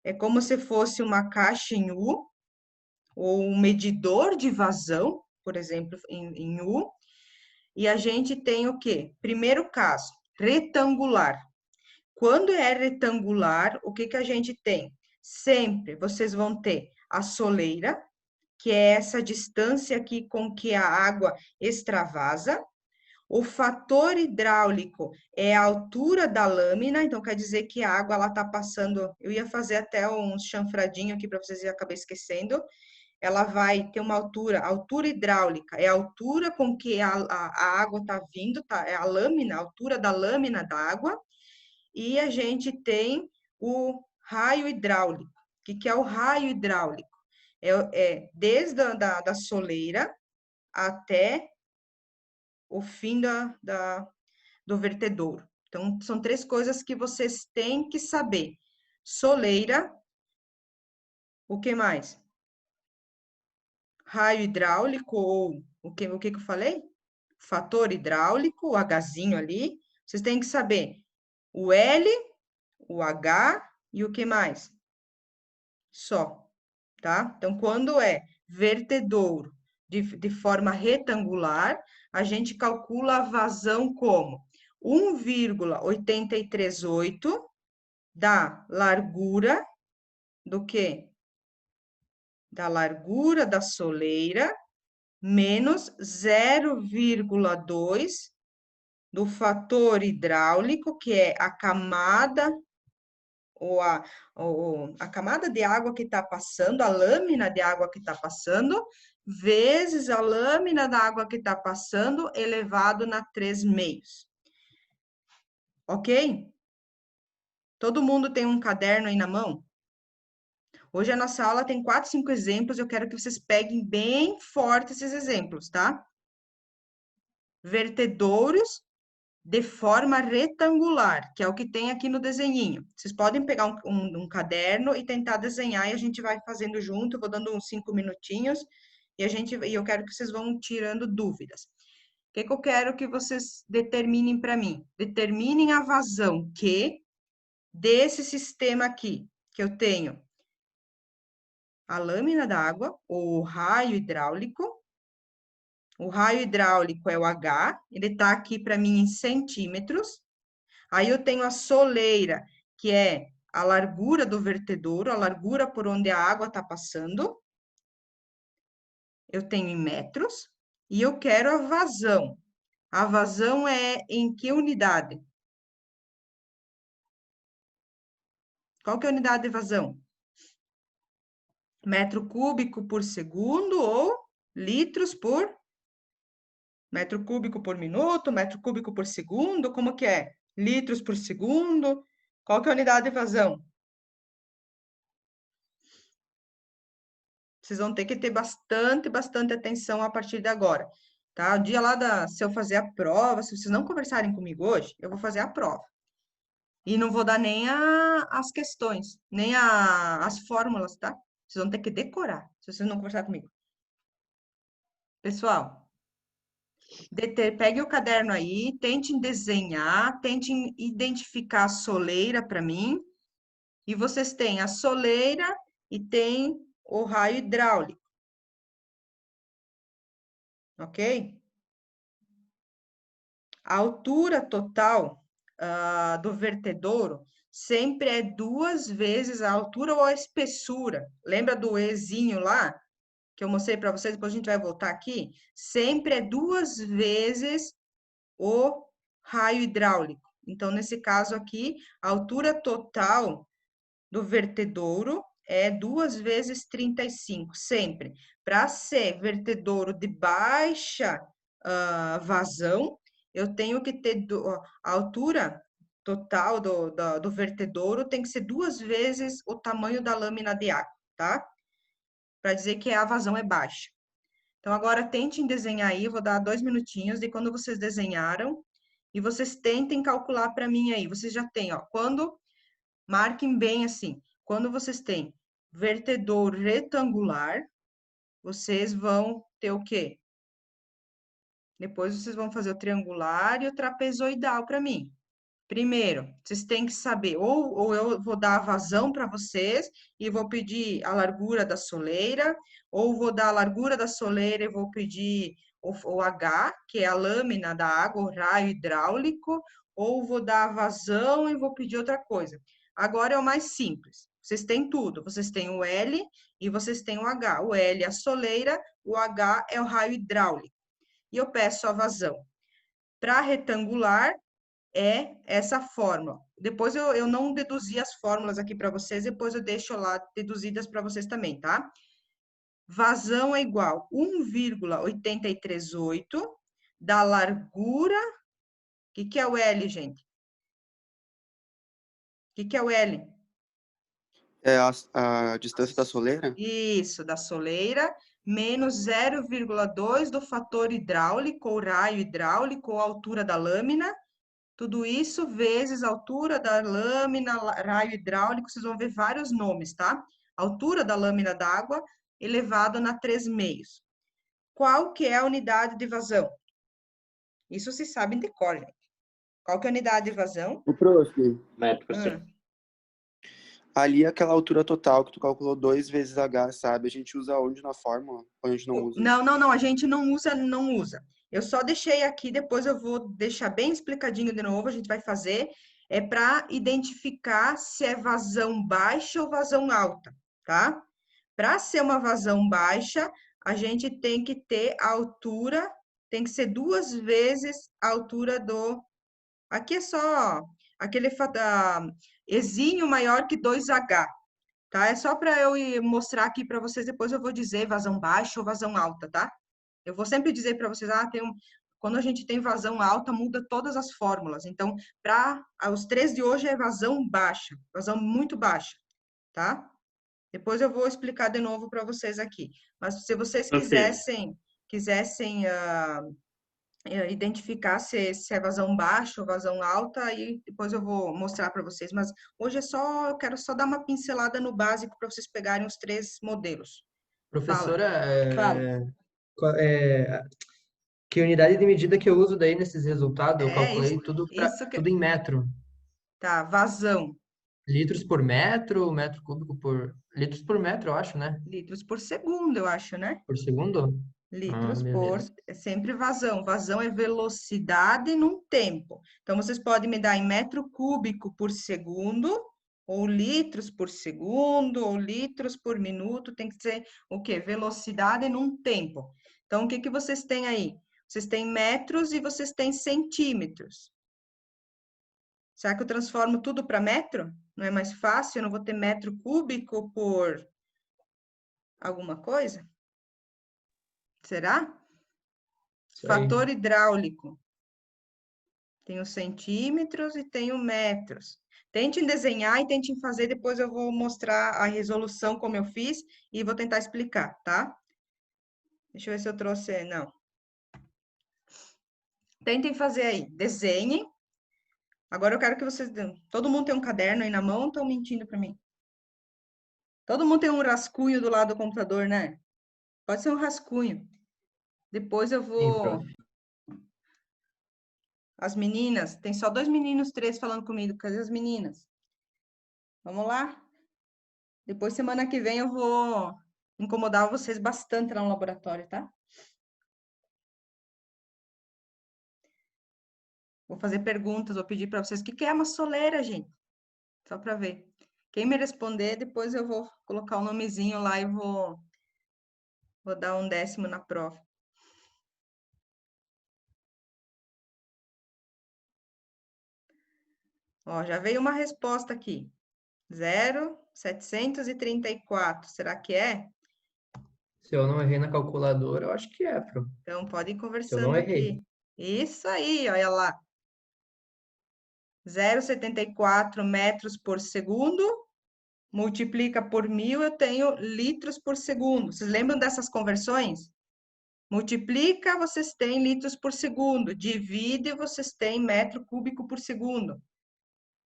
É como se fosse uma caixa em U, ou um medidor de vazão, por exemplo, em U, e a gente tem o quê? Primeiro caso, retangular. Quando é retangular, o que a gente tem? Sempre vocês vão ter a soleira, que é essa distância aqui com que a água extravasa. O fator hidráulico é a altura da lâmina, então quer dizer que a água ela está passando. Eu ia fazer até um chanfradinho aqui para vocês e acabei esquecendo. Ela vai ter uma altura, a altura hidráulica é a altura com que a água está vindo, tá? É a lâmina, a altura da lâmina d'água. E a gente tem o raio hidráulico. O que é o raio hidráulico? É desde da soleira até o fim do vertedouro. Então, são três coisas que vocês têm que saber. Soleira, o que mais? Raio hidráulico, ou o que eu falei? Fator hidráulico, o Hzinho ali. Vocês têm que saber o L, o H e o que mais? Só, tá? Então, quando é vertedouro de forma retangular, a gente calcula a vazão como 1,838 da largura do quê? Da largura da soleira menos 0,2 do fator hidráulico, que é a camada a camada de água que está passando, a lâmina de água que está passando, vezes a lâmina da água que está passando, elevado na 3/4. Ok? Todo mundo tem um caderno aí na mão? Hoje a nossa aula tem 4, 5 exemplos, eu quero que vocês peguem bem forte esses exemplos, tá? Vertedouros de forma retangular, que é o que tem aqui no desenhinho. Vocês podem pegar um caderno e tentar desenhar, e a gente vai fazendo junto, eu vou dando uns 5 minutinhos, e eu quero que vocês vão tirando dúvidas. O que eu quero que vocês determinem para mim? Determinem a vazão Q desse sistema aqui, que eu tenho a lâmina d'água, ou o raio hidráulico. O raio hidráulico é o H, ele está aqui para mim em centímetros. Aí eu tenho a soleira, que é a largura do vertedouro, a largura por onde a água está passando. Eu tenho em metros. E eu quero a vazão. A vazão é em que unidade? Qual que é a unidade de vazão? Metro cúbico por segundo ou litros por metro cúbico por minuto, metro cúbico por segundo, como que é? Litros por segundo. Qual que é a unidade de vazão? Vocês vão ter que ter bastante atenção a partir de agora, tá? O dia lá se eu fazer a prova, se vocês não conversarem comigo hoje, eu vou fazer a prova. E não vou dar nem as questões, nem as fórmulas, tá? Vocês vão ter que decorar, se vocês não conversar comigo. Pessoal, pegue o caderno aí, tentem desenhar, tentem identificar a soleira para mim. E vocês têm a soleira e tem o raio hidráulico. Ok? A altura total do vertedouro sempre é 2 vezes a altura ou a espessura. Lembra do Ezinho lá? Que eu mostrei para vocês, depois a gente vai voltar aqui. Sempre é 2 vezes o raio hidráulico. Então, nesse caso aqui, a altura total do vertedouro é 2 vezes 35, sempre. Para ser vertedouro de baixa vazão, eu tenho que ter a altura total do vertedouro tem que ser 2 vezes o tamanho da lâmina de água, tá? Para dizer que a vazão é baixa. Então, agora tentem desenhar aí, vou dar 2 minutinhos de quando vocês desenharam, e vocês tentem calcular para mim aí. Vocês já têm, ó, marquem bem assim, quando vocês têm vertedouro retangular, vocês vão ter o quê? Depois vocês vão fazer o triangular e o trapezoidal para mim. Primeiro, vocês têm que saber, ou eu vou dar a vazão para vocês e vou pedir a largura da soleira, ou vou dar a largura da soleira e vou pedir o H, que é a lâmina da água, o raio hidráulico, ou vou dar a vazão e vou pedir outra coisa. Agora é o mais simples. Vocês têm tudo. Vocês têm o L e vocês têm o H. O L é a soleira, o H é o raio hidráulico. E eu peço a vazão. Para retangular, é essa fórmula. Depois eu não deduzi as fórmulas aqui para vocês, depois eu deixo lá deduzidas para vocês também, tá? Vazão é igual a 1,838 da largura. O que é o L, gente? O que é o L? É a distância da soleira? Isso, da soleira, menos 0,2 do fator hidráulico, ou raio hidráulico, ou altura da lâmina. Tudo isso vezes a altura da lâmina, raio hidráulico, vocês vão ver vários nomes, tá? Altura da lâmina d'água elevado na 3/4. Qual que é a unidade de vazão? Isso vocês sabem de cor, gente. Qual que é a unidade de vazão? O próximo. Metro por segundo. Ali, aquela altura total que tu calculou 2 vezes H, sabe? A gente usa onde na fórmula? Ou a gente não usa? Não, a gente não usa. Eu só deixei aqui, depois eu vou deixar bem explicadinho de novo, a gente vai fazer. é para identificar se é vazão baixa ou vazão alta, tá? Para ser uma vazão baixa, a gente tem que ter a altura, tem que ser 2 vezes a altura do... Aqui é só aquele exímio maior que 2H, tá? É só para eu mostrar aqui para vocês, depois eu vou dizer vazão baixa ou vazão alta, tá? Eu vou sempre dizer para vocês, quando a gente tem vazão alta, muda todas as fórmulas. Então, para os 3 de hoje é vazão baixa, vazão muito baixa, tá? Depois eu vou explicar de novo para vocês aqui. Mas se vocês quisessem identificar se é vazão baixa ou vazão alta, aí depois eu vou mostrar para vocês. Mas hoje eu quero só dar uma pincelada no básico para vocês pegarem os 3 modelos. Professora, Fala. que unidade de medida que eu uso daí nesses resultados? Eu calculei Isso que... tudo em metro. Tá, vazão. Litros por metro, metro cúbico por... Litros por metro, eu acho, né? Litros por segundo, eu acho, né? Por segundo? Litros por... Beleza. É sempre vazão. Vazão é velocidade num tempo. Então, vocês podem me dar em metro cúbico por segundo, ou litros por segundo, ou litros por minuto. Tem que ser o quê? Velocidade num tempo. Então, o que que vocês têm aí? Vocês têm metros e vocês têm centímetros. Será que eu transformo tudo para metro? Não é mais fácil? Eu não vou ter metro cúbico por alguma coisa? Será? Isso aí. Fator hidráulico. Tenho centímetros e tenho metros. Tentem desenhar e tentem fazer, depois eu vou mostrar a resolução como eu fiz e vou tentar explicar, tá? Deixa eu ver se eu trouxe... Não. Tentem fazer aí. Desenhem. Agora eu quero que vocês... Todo mundo tem um caderno aí na mão ou estão mentindo para mim? Todo mundo tem um rascunho do lado do computador, né? Pode ser um rascunho. Depois eu Sim, vou... prof. As meninas, tem só 2 meninos, 3 falando comigo. Cadê as meninas? Vamos lá? Depois, semana que vem, eu vou incomodar vocês bastante lá no laboratório, tá? Vou fazer perguntas, vou pedir para vocês o que é uma soleira, gente. Só para ver. Quem me responder, depois eu vou colocar o nomezinho lá e vou dar um 10º na prova. Ó, já veio uma resposta aqui. 0,734. Será que é? Se eu não errei na calculadora, eu acho que é, prof. Então, pode ir Se eu conversando não errei. aqui. Isso aí, olha lá. 0,74 metros por segundo, multiplica por 1.000, eu tenho litros por segundo. Vocês lembram dessas conversões? Multiplica, vocês têm litros por segundo. Divide, vocês têm metro cúbico por segundo.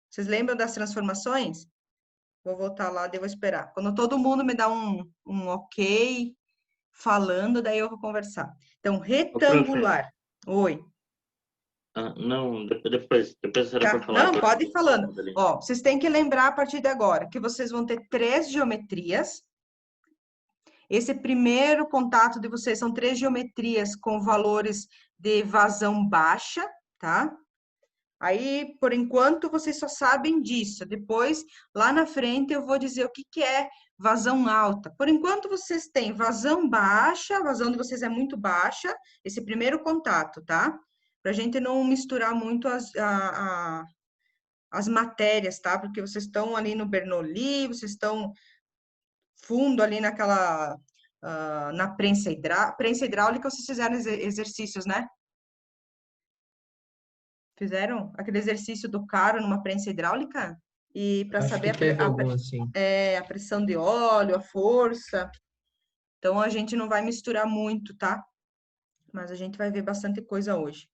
Vocês lembram das transformações? Vou voltar lá, devo esperar. Quando todo mundo me dá um ok falando, daí eu vou conversar. Então, retangular. Oi. Não, depois era Tá. para falar. Não, pode ir falando. Ó, vocês têm que lembrar a partir de agora que vocês vão ter 3 geometrias. Esse primeiro contato de vocês são 3 geometrias com valores de vazão baixa, tá? Aí, por enquanto, vocês só sabem disso. Depois, lá na frente, eu vou dizer o que que é vazão alta. Por enquanto, vocês têm vazão baixa, a vazão de vocês é muito baixa, esse primeiro contato, tá? Pra gente não misturar muito as matérias, tá? Porque vocês estão ali no Bernoulli, vocês estão fundo ali naquela... na prensa hidráulica, vocês fizeram exercícios, né? Fizeram aquele exercício do caro numa prensa hidráulica? E para Acho saber que teve algum assim. a pressão de óleo, a força. Então, a gente não vai misturar muito, tá? Mas a gente vai ver bastante coisa hoje.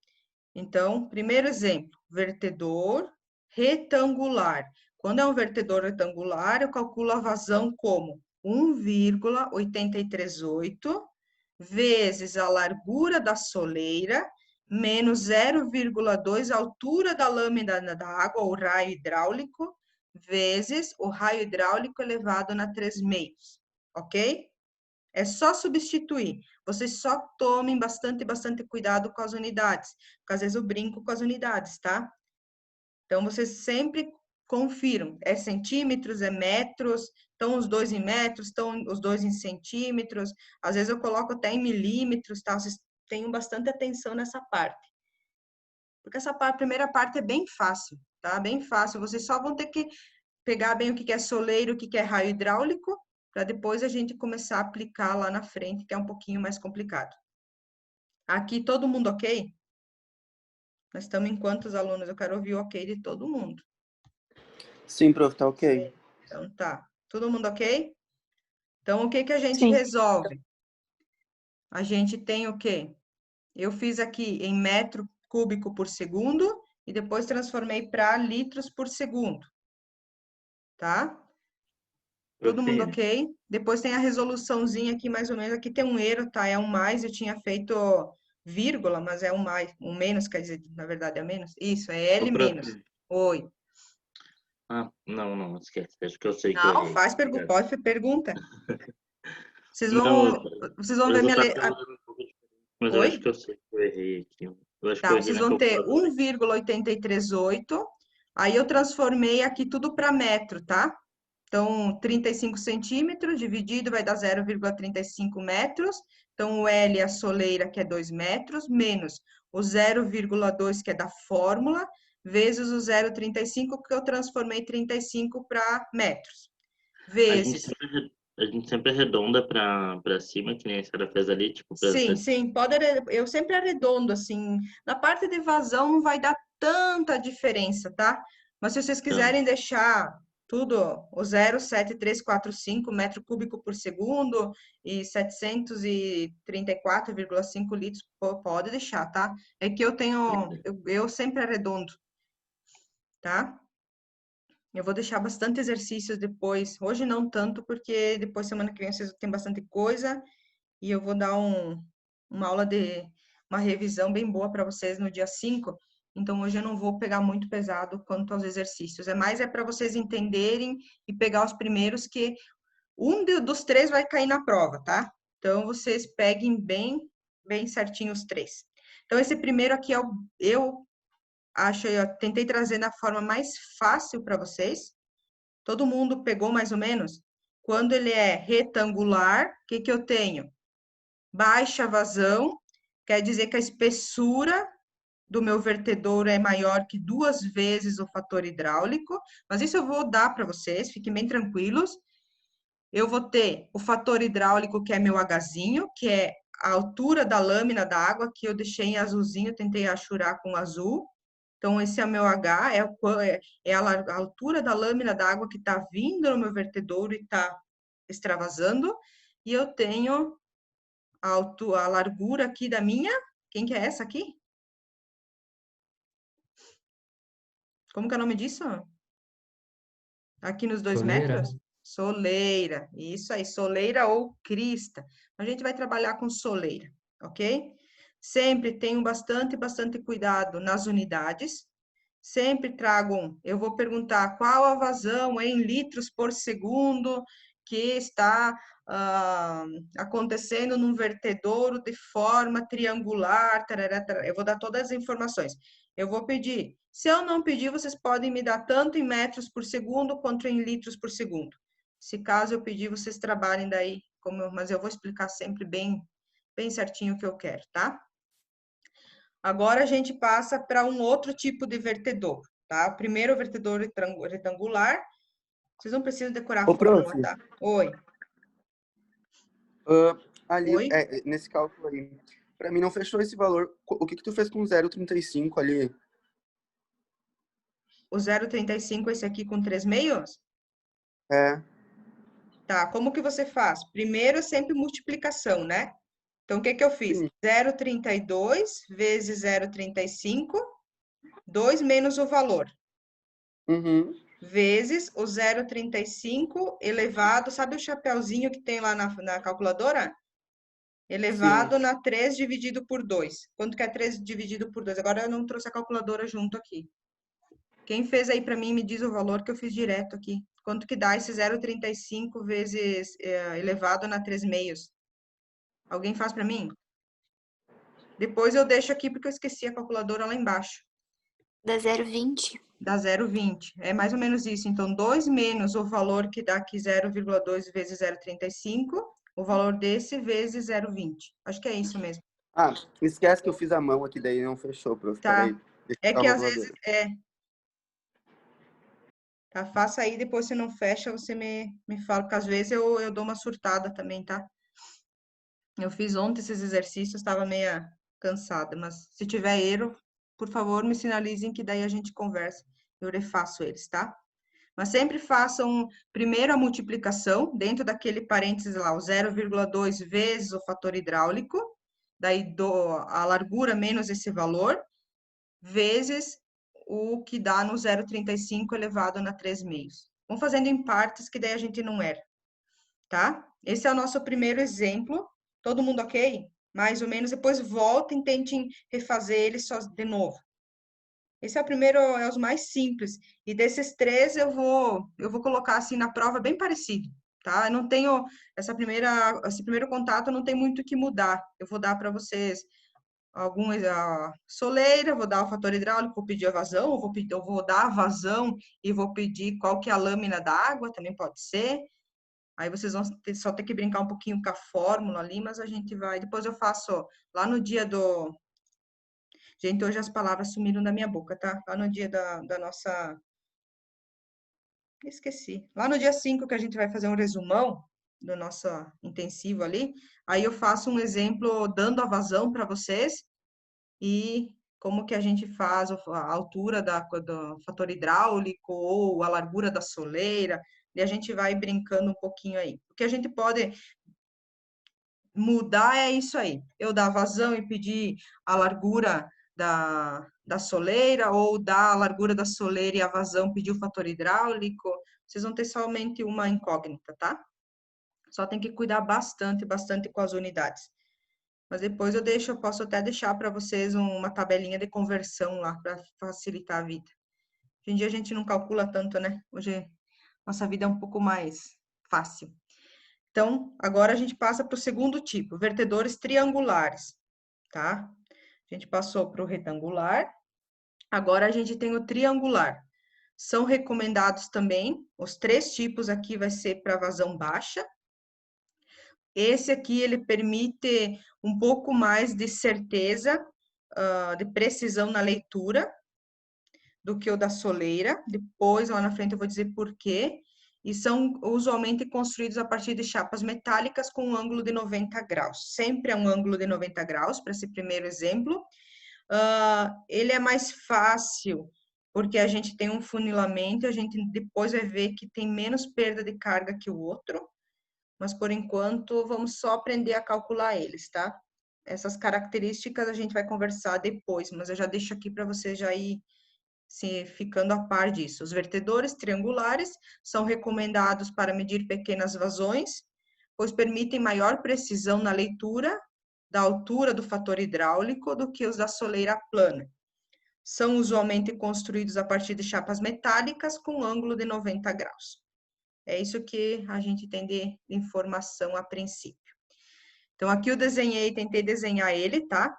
Então, primeiro exemplo, vertedor retangular. Quando é um vertedor retangular, eu calculo a vazão como 1,838 vezes a largura da soleira menos 0,2 a altura da lâmina da água, o raio hidráulico, vezes o raio hidráulico elevado na 3/4, ok? É só substituir. Vocês só tomem bastante cuidado com as unidades, porque às vezes eu brinco com as unidades, tá? Então, vocês sempre confiram. É centímetros, é metros, estão os dois em metros, estão os dois em centímetros. Às vezes eu coloco até em milímetros, tá? Vocês tenham bastante atenção nessa parte. Porque essa primeira parte é bem fácil, tá? Bem fácil. Vocês só vão ter que pegar bem o que é soleiro, o que é raio hidráulico, para depois a gente começar a aplicar lá na frente, que é um pouquinho mais complicado. Aqui, todo mundo ok? Nós estamos em quantos alunos? Eu quero ouvir o ok de todo mundo. Sim, prof, tá ok. Então, tá. Todo mundo ok? Então, o que que a gente Sim. resolve? A gente tem o quê? Eu fiz aqui em metro cúbico por segundo e depois transformei para litros por segundo. Tá? Todo mundo ok? Depois tem a resoluçãozinha aqui, mais ou menos. Aqui tem um erro, tá? É um mais, eu tinha feito vírgula, mas é um mais. Um menos, quer dizer, na verdade é menos. Isso, é L menos. Oi. Ah, não, esquece. Acho que eu sei que eu Não, errei. faz pergunta. Pode pergunta. Vocês Não, vão ver minha resultado um pouco diferente, mas eu Oi? acho que eu sei que eu errei aqui. Eu acho que Tá, eu errei vocês na vão ter calculadora. 1,838. Aí eu transformei aqui tudo para metro, tá? Então, 35 centímetros dividido vai dar 0,35 metros. Então, o L é a soleira, que é 2 metros, menos o 0,2, que é da fórmula, vezes o 0,35, que eu transformei 35 para metros. Vezes. A gente sempre arredonda pra cima, que nem a senhora fez ali, tipo, Sim, pode, eu sempre arredondo, assim, na parte de vazão não vai dar tanta diferença, tá? Mas se vocês quiserem deixar tudo, o 0,7345 metro cúbico por segundo e 734,5 litros, pode deixar, tá? É que eu tenho, eu sempre arredondo, tá? Eu vou deixar bastante exercícios depois, hoje não tanto, porque depois semana que vem vocês têm bastante coisa, e eu vou dar uma aula uma revisão bem boa para vocês no dia 5. Então, hoje eu não vou pegar muito pesado quanto aos exercícios. É para vocês entenderem e pegar os primeiros, que dos três vai cair na prova, tá? Então, vocês peguem bem certinho os três. Então, esse primeiro aqui eu tentei trazer da forma mais fácil para vocês. Todo mundo pegou mais ou menos? Quando ele é retangular, o que eu tenho? Baixa vazão, quer dizer que a espessura do meu vertedouro é maior que 2 vezes o fator hidráulico, mas isso eu vou dar para vocês, fiquem bem tranquilos. Eu vou ter o fator hidráulico, que é meu Hzinho, que é a altura da lâmina da água, que eu deixei em azulzinho, tentei achurar com azul. Então, esse é o meu H, é a altura da lâmina da água que está vindo no meu vertedouro e está extravasando. E eu tenho a largura aqui da minha, quem que é essa aqui? Como que é o nome disso? Aqui nos 2 Soleira. metros? Soleira, isso aí, soleira ou crista. A gente vai trabalhar com soleira, ok? Sempre tenham bastante cuidado nas unidades. Sempre tragam, eu vou perguntar qual a vazão em litros por segundo que está acontecendo num vertedouro de forma triangular, tarará, tarará. Eu vou dar todas as informações. Eu vou pedir. Se eu não pedir, vocês podem me dar tanto em metros por segundo quanto em litros por segundo. Se caso eu pedir, vocês trabalhem daí, mas eu vou explicar sempre bem certinho o que eu quero, tá? Agora a gente passa para um outro tipo de vertedor, tá? O primeiro vertedor retangular. Vocês não precisam decorar a fórmula, prof, tá? Oi. ali, Oi? nesse cálculo aí, pra mim não fechou esse valor. O que tu fez com 0,35 ali? O 0,35, esse aqui com 3 meios? É, Tá, como que você faz? Primeiro, sempre multiplicação, né? Então, o que que eu fiz? sim. 0,32 vezes 0,35, 2 menos o valor, Uhum. vezes o 0,35 elevado, sabe o chapeuzinho que tem lá na calculadora? Elevado na 3 dividido por 2. Quanto que é 3 dividido por 2? Agora eu não trouxe a calculadora junto aqui. Quem fez aí para mim, me diz o valor que eu fiz direto aqui. Quanto que dá esse 0,35 vezes elevado na 3 meios? Alguém faz para mim? Depois eu deixo aqui porque eu esqueci a calculadora lá embaixo. Dá 0,20. dá 0,20. É mais ou menos isso. Então, 2 menos o valor que dá aqui 0,2 vezes 0,35, o valor desse vezes 0,20. Acho que é isso mesmo. Ah, esquece que eu fiz a mão aqui, daí não fechou, prof. Tá. Peraí. Deixa eu É pegar que a às vezes calculadora. Tá, faça aí, depois se não fecha, você me fala, porque às vezes eu dou uma surtada também, tá? Eu fiz ontem esses exercícios, estava meia cansada, mas se tiver erro, por favor, me sinalizem que daí a gente conversa. Eu refaço eles, tá? Mas sempre façam primeiro a multiplicação, dentro daquele parênteses lá, o 0,2 vezes o fator hidráulico, daí a largura menos esse valor, vezes o que dá no 0,35 elevado na 3 meios. Vamos fazendo em partes, que daí a gente não erra, tá? Esse é o nosso primeiro exemplo. Todo mundo ok? Mais ou menos. Depois voltem, tentem refazer ele só de novo. Esse é o primeiro, é os mais simples. E desses três eu vou colocar assim na prova bem parecido, tá? Eu não tenho esse primeiro contato não tem muito o que mudar. Eu vou dar para vocês algumas a soleira, vou dar o fator hidráulico, vou pedir a vazão, eu vou dar a vazão e vou pedir qual que é a lâmina da água, também pode ser. Aí vocês vão só ter que brincar um pouquinho com a fórmula ali, mas a gente vai. Depois eu faço lá no dia do. Gente, hoje as palavras sumiram da minha boca, tá? Lá no dia da nossa. Esqueci. Lá no dia 5 que a gente vai fazer um resumão do nosso intensivo ali. Aí eu faço um exemplo dando a vazão para vocês e como que a gente faz a altura do fator hidráulico ou a largura da soleira, e a gente vai brincando um pouquinho aí. O que a gente pode mudar é isso aí. Eu dar vazão e pedir a largura da soleira, ou dar a largura da soleira e a vazão pedir o fator hidráulico. Vocês vão ter somente uma incógnita, tá? Só tem que cuidar bastante, bastante com as unidades. Mas depois eu posso até deixar para vocês uma tabelinha de conversão lá para facilitar a vida. Hoje em dia a gente não calcula tanto, né? Hoje nossa vida é um pouco mais fácil. Então, agora a gente passa para o segundo tipo, vertedores triangulares, tá? A gente passou para o retangular, agora a gente tem o triangular. São recomendados também, os 3 tipos aqui vai ser para vazão baixa. Esse aqui, ele permite um pouco mais de certeza, de precisão na leitura, do que o da soleira. Depois, lá na frente, eu vou dizer por quê. E são usualmente construídos a partir de chapas metálicas com um ângulo de 90 graus. Sempre é um ângulo de 90 graus, para esse primeiro exemplo. Ele é mais fácil, porque a gente tem um funilamento, a gente depois vai ver que tem menos perda de carga que o outro. Mas, por enquanto, vamos só aprender a calcular eles, tá? Essas características a gente vai conversar depois, mas eu já deixo aqui para você já ir se ficando a par disso. Os vertedores triangulares são recomendados para medir pequenas vazões, pois permitem maior precisão na leitura da altura do fator hidráulico do que os da soleira plana. São usualmente construídos a partir de chapas metálicas com ângulo de 90 graus. É isso que a gente tem de informação a princípio. Então, aqui eu tentei desenhar ele, tá?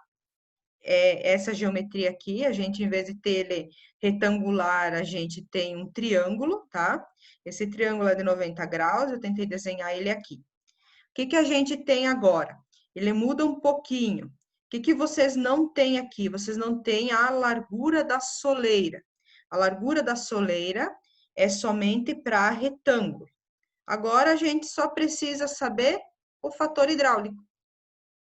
Essa geometria aqui, a gente, em vez de ter ele retangular, a gente tem um triângulo, tá? Esse triângulo é de 90 graus, eu tentei desenhar ele aqui. O que a gente tem agora? Ele muda um pouquinho. O que vocês não têm aqui? Vocês não têm a largura da soleira. A largura da soleira é somente para retângulo. Agora, a gente só precisa saber o fator hidráulico.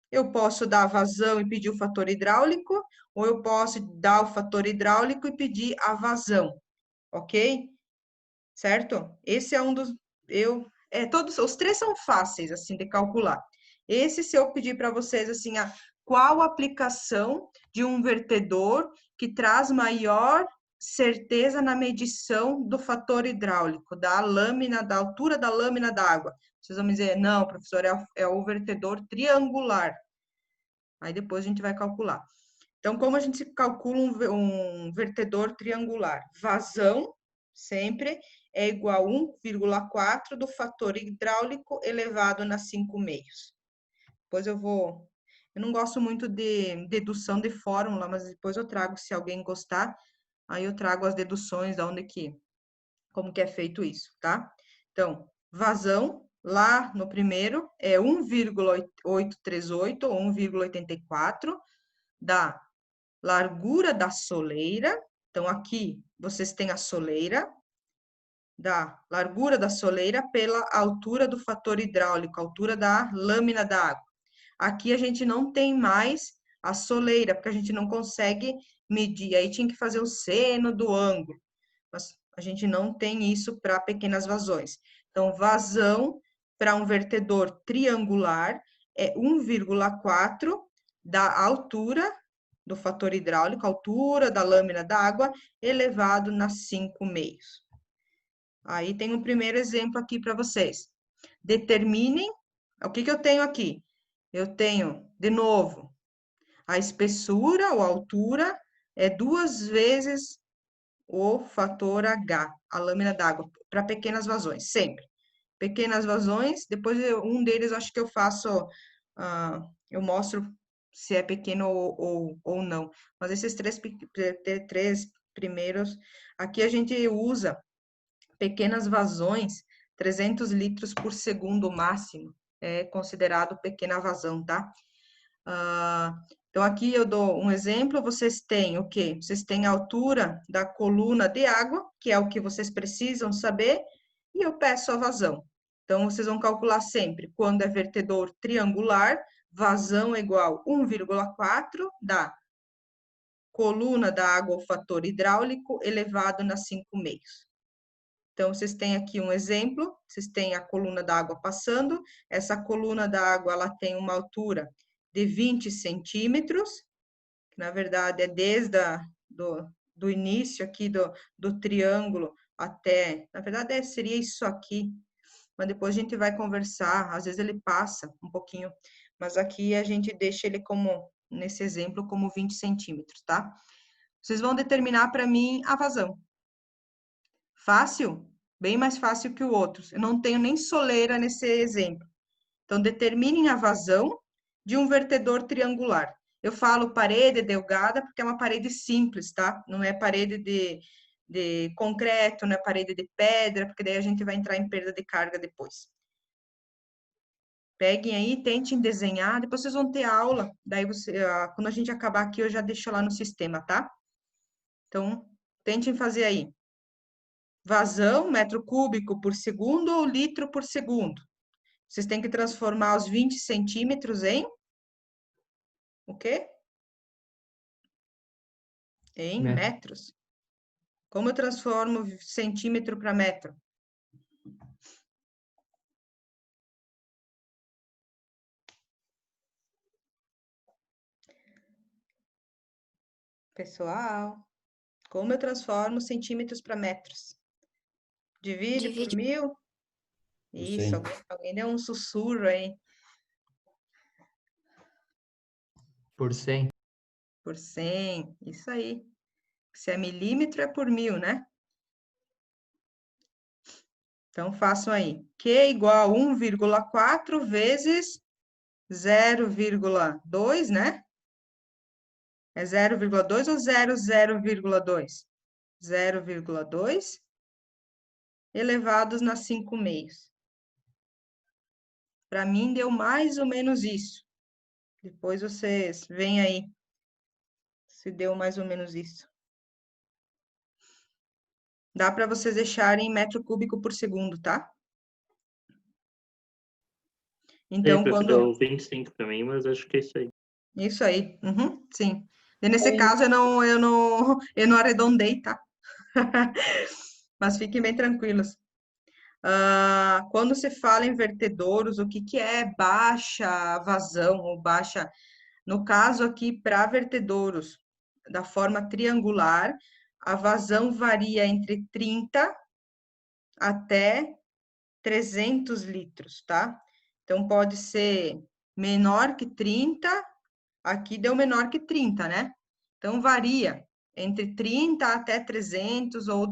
Eu posso dar vazão e pedir o fator hidráulico, ou eu posso dar o fator hidráulico e pedir a vazão, ok? Certo? Esse é um dos... todos os 3 são fáceis, assim, de calcular. Esse, se eu pedir para vocês, assim, qual aplicação de um vertedor que traz maior certeza na medição do fator hidráulico, da lâmina, da altura da lâmina d'água. Vocês vão me dizer, não, professor, é o vertedor triangular. Aí depois a gente vai calcular. Então, como a gente calcula um vertedor triangular? Vazão, sempre, é igual a 1,4 do fator hidráulico elevado na 5 meios. Depois eu não gosto muito de dedução de fórmula, mas depois eu trago se alguém gostar. aí eu trago as deduções da onde que, como que é feito isso, tá? Então, vazão, lá no primeiro, é 1,838 ou 1,84 da largura da soleira. Então, aqui vocês têm a soleira, da largura da soleira pela altura do fator hidráulico, altura da lâmina da água. Aqui a gente não tem mais a soleira, porque a gente não consegue medir. Aí tinha que fazer o seno do ângulo, mas a gente não tem isso para pequenas vazões. Então, vazão para um vertedor triangular é 1,4 da altura do fator hidráulico, altura da lâmina d'água, elevado na 5 meios. Aí tem um primeiro exemplo aqui para vocês. Determinem, o que eu tenho aqui? Eu tenho, de novo, a espessura ou altura é 2 vezes o fator H, a lâmina d'água, para pequenas vazões, sempre. Pequenas vazões, depois um deles eu acho que eu faço, eu mostro se é pequeno ou não. Mas esses três primeiros, aqui a gente usa pequenas vazões, 300 litros por segundo máximo, é considerado pequena vazão, tá? Então, aqui eu dou um exemplo, vocês têm o quê? Vocês têm a altura da coluna de água, que é o que vocês precisam saber, e eu peço a vazão. Então, vocês vão calcular sempre, quando é vertedor triangular, vazão é igual 1,4 da coluna da água, o fator hidráulico, elevado na 5 meios. Então, vocês têm aqui um exemplo, vocês têm a coluna da água passando, essa coluna da água, ela tem uma altura de 20 centímetros, que na verdade é desde do início aqui do triângulo até, na verdade seria isso aqui, mas depois a gente vai conversar, às vezes ele passa um pouquinho, mas aqui a gente deixa ele como, nesse exemplo, como 20 centímetros, tá? Vocês vão determinar para mim a vazão. Fácil? Bem mais fácil que o outro. Eu não tenho nem soleira nesse exemplo. Então, determinem a vazão de um vertedor triangular. Eu falo parede delgada porque é uma parede simples, tá? Não é parede de concreto, não é parede de pedra, porque daí a gente vai entrar em perda de carga depois. Peguem aí, tentem desenhar, depois vocês vão ter aula. Daí, quando a gente acabar aqui, eu já deixo lá no sistema, tá? Então, tentem fazer aí. Vazão, metro cúbico por segundo ou litro por segundo. Vocês têm que transformar os 20 centímetros em o quê? Em metros. Como eu transformo centímetro para metro? Pessoal, como eu transformo centímetros para metros? Divide por 1000? Isso, alguém deu um sussurro aí. Por 100. Por 100, isso aí. Se é milímetro, é por 1000, né? Então, façam aí. Q igual a 1,4 vezes 0,2, né? É 0,2 ou 0,2? 0,2 elevados na 5 meios. Para mim, deu mais ou menos isso. Depois vocês veem aí se deu mais ou menos isso. Dá para vocês deixarem metro cúbico por segundo, tá? Então, quando... Deu 25 para mim, mas acho que é isso aí. Isso aí, sim. E nesse caso, eu não arredondei, tá? Mas fiquem bem tranquilos. Quando se fala em vertedouros, o que é baixa vazão ou baixa... No caso aqui, para vertedouros da forma triangular, a vazão varia entre 30 até 300 litros, tá? Então, pode ser menor que 30, aqui deu menor que 30, né? Então, varia entre 30 até 300, ou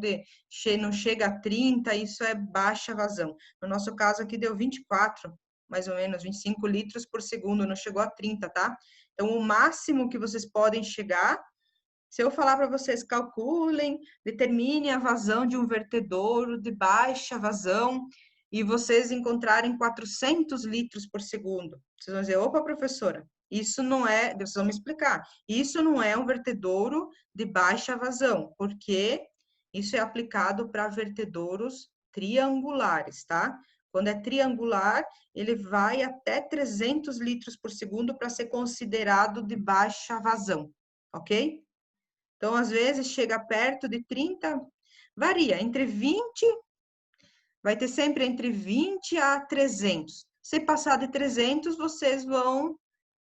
não chega a 30, isso é baixa vazão. No nosso caso aqui deu 24, mais ou menos, 25 litros por segundo, não chegou a 30, tá? Então, o máximo que vocês podem chegar Se eu falar para vocês, calculem, determinem a vazão de um vertedouro de baixa vazão e vocês encontrarem 400 litros por segundo. Vocês vão dizer, opa, professora, isso não é, vocês vão me explicar, isso não é um vertedouro de baixa vazão, porque isso é aplicado para vertedouros triangulares, tá? Quando é triangular, ele vai até 300 litros por segundo para ser considerado de baixa vazão, ok? Então, às vezes, chega perto de 30, varia, entre 20, vai ter sempre entre 20 a 300. Se passar de 300, vocês vão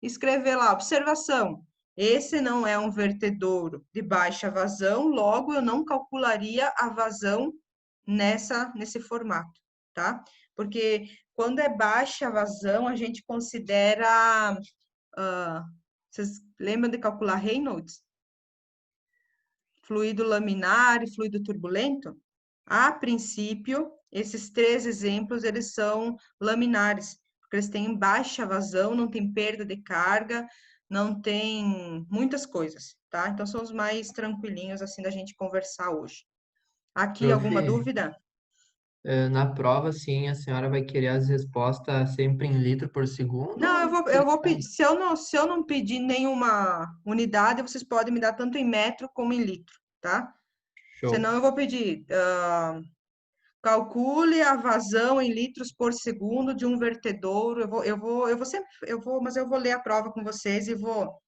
escrever lá, observação, esse não é um vertedouro de baixa vazão, logo eu não calcularia a vazão nesse formato, tá? Porque quando é baixa vazão, a gente considera... vocês lembram de calcular Reynolds? Fluido laminar e fluido turbulento? A princípio, esses 3 exemplos, eles são laminares, porque eles têm baixa vazão, não tem perda de carga, não tem muitas coisas, tá? Então, são os mais tranquilinhos, assim, da gente conversar hoje. Aqui, alguma Prof, dúvida? na prova, sim, a senhora vai querer as respostas sempre em litro por segundo? Não, Ou eu vou pedir, se eu não pedir nenhuma unidade, vocês podem me dar tanto em metro como em litro, tá? Show. Senão eu vou pedir, calcule a vazão em litros por segundo de um vertedouro. Mas eu vou ler a prova com vocês e vou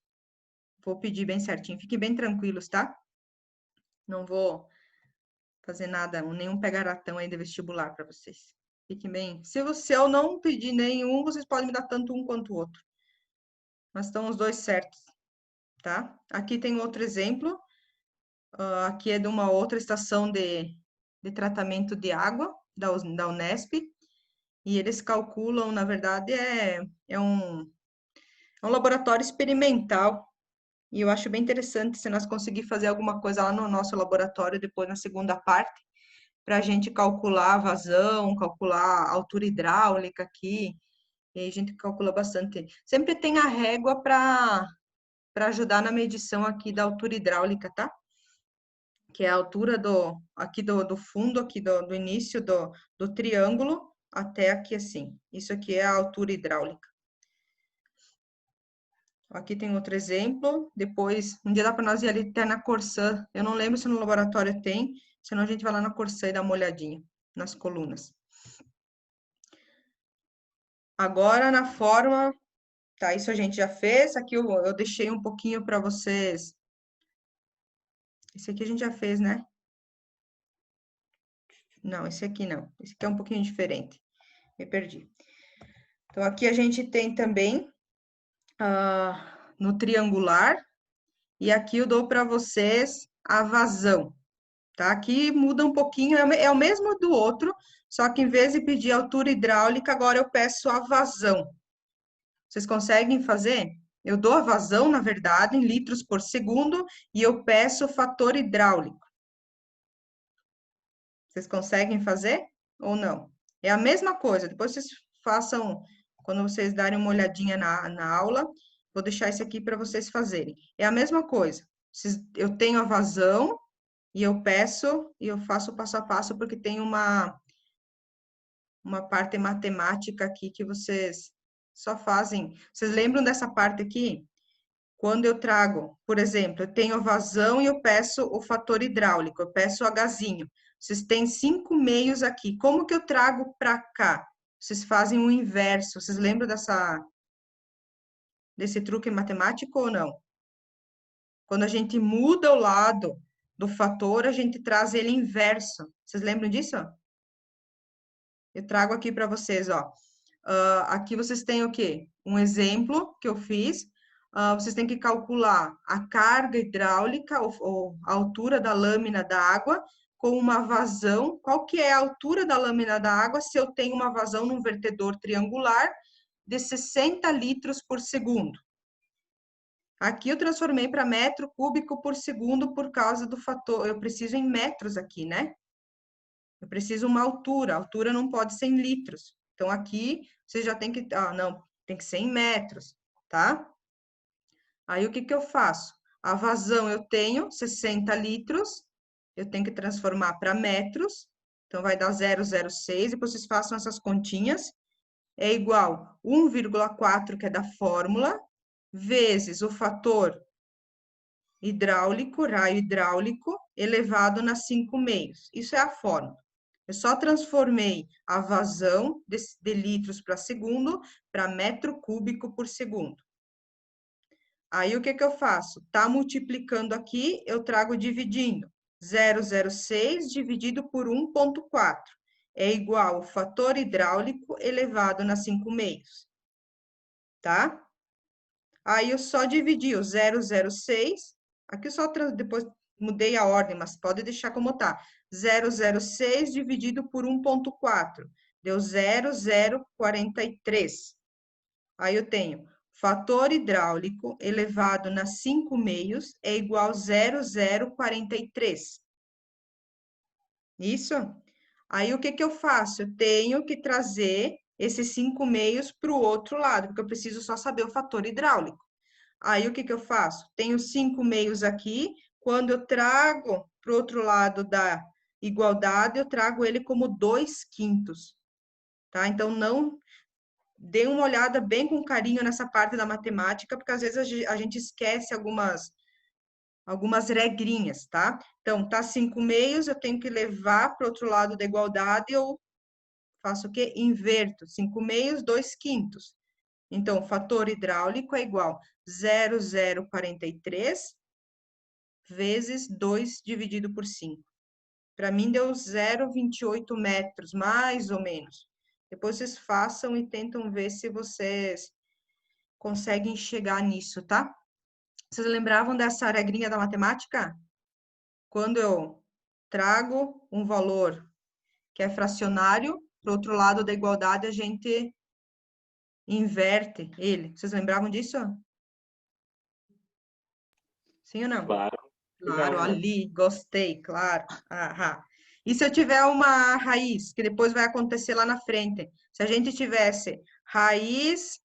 pedir bem certinho. Fiquem bem tranquilos, tá? Não vou fazer nada, nenhum pegaratão aí de vestibular para vocês. Fiquem bem. Se eu não pedir nenhum, vocês podem me dar tanto um quanto o outro. Mas estão os dois certos, tá? Aqui tem outro exemplo. Aqui é de uma outra estação de tratamento de água da Unesp. E eles calculam, na verdade, é um laboratório experimental. E eu acho bem interessante se nós conseguir fazer alguma coisa lá no nosso laboratório, depois na segunda parte, para a gente calcular a vazão, calcular a altura hidráulica aqui. E a gente calcula bastante. Sempre tem a régua para ajudar na medição aqui da altura hidráulica, tá? Que é a altura do fundo, aqui do início do triângulo, até aqui assim. Isso aqui é a altura hidráulica. Aqui tem outro exemplo. Depois, um dia dá para nós ir ali até na Corsã. Eu não lembro se no laboratório tem, senão a gente vai lá na Corsã e dá uma olhadinha nas colunas. Agora, na forma, tá, isso a gente já fez. Aqui eu deixei um pouquinho para vocês. Esse aqui a gente já fez, né? Não, esse aqui não. Esse aqui é um pouquinho diferente. Me perdi. Então, aqui a gente tem também no triangular, e aqui eu dou para vocês a vazão, tá? Aqui muda um pouquinho, é o mesmo do outro, só que em vez de pedir altura hidráulica, agora eu peço a vazão. Vocês conseguem fazer? Eu dou a vazão, na verdade, em litros por segundo, e eu peço o fator hidráulico. Vocês conseguem fazer ou não? É a mesma coisa, depois vocês façam, quando vocês darem uma olhadinha na aula, vou deixar isso aqui para vocês fazerem. É a mesma coisa. Eu tenho a vazão e eu peço e eu faço passo a passo porque tem uma parte matemática aqui que vocês só fazem. Vocês lembram dessa parte aqui? Quando eu trago, por exemplo, eu tenho a vazão e eu peço o fator hidráulico, eu peço o Hzinho. Vocês têm 5 meios aqui. Como que eu trago para cá? Vocês fazem o inverso. Vocês lembram desse truque matemático ou não? Quando a gente muda o lado do fator, a gente traz ele inverso. Vocês lembram disso? Eu trago aqui para vocês, ó. Aqui vocês têm o quê? Um exemplo que eu fiz. Vocês têm que calcular a carga hidráulica, ou a altura da lâmina da água, com uma vazão. Qual que é a altura da lâmina da água se eu tenho uma vazão num vertedor triangular de 60 litros por segundo? Aqui eu transformei para metro cúbico por segundo por causa do fator. Eu preciso em metros aqui, né? Eu preciso uma altura. A altura não pode ser em litros. Então, aqui você já tem que... não, tem que ser em metros, tá? Aí, o que que eu faço? A vazão eu tenho 60 litros, eu tenho que transformar para metros, então vai dar 0,06, depois vocês façam essas continhas, é igual 1,4, que é da fórmula, vezes o fator hidráulico, raio hidráulico, elevado na 5/6. Isso é a fórmula. Eu só transformei a vazão de litros para segundo para metro cúbico por segundo. Aí, o que que eu faço? Tá multiplicando aqui, eu trago dividindo. 0,06 dividido por 1,4 é igual ao fator hidráulico elevado na 5/6. Tá? Aí, eu só dividi o 0,06. Aqui eu só depois mudei a ordem, mas pode deixar como tá. 0,06 dividido por 1,4 deu 0,043. Aí eu tenho fator hidráulico elevado na 5/6 é igual a 0,043. Isso? Aí o que que eu faço? Eu tenho que trazer esses 5/6 para o outro lado, porque eu preciso só saber o fator hidráulico. Aí o que que eu faço? Tenho 5/6 aqui, quando eu trago para o outro lado da igualdade, eu trago ele como 2/5, tá? Então, não dê uma olhada bem com carinho nessa parte da matemática, porque às vezes a gente esquece algumas regrinhas, tá? Então, tá 5/6, eu tenho que levar para o outro lado da igualdade, eu faço o quê? Inverto. 5/6, 2/5. Então, o fator hidráulico é igual a 0,043 vezes 2 dividido por 5. Para mim, deu 0,28 metros, mais ou menos. Depois vocês façam e tentam ver se vocês conseguem chegar nisso, tá? Vocês lembravam dessa regrinha da matemática? Quando eu trago um valor que é fracionário, para o outro lado da igualdade, a gente inverte ele. Vocês lembravam disso? Sim ou não? Claro. Claro, Não, né? ali, gostei, claro. Aham. E se eu tiver uma raiz, que depois vai acontecer lá na frente? Se a gente tivesse raiz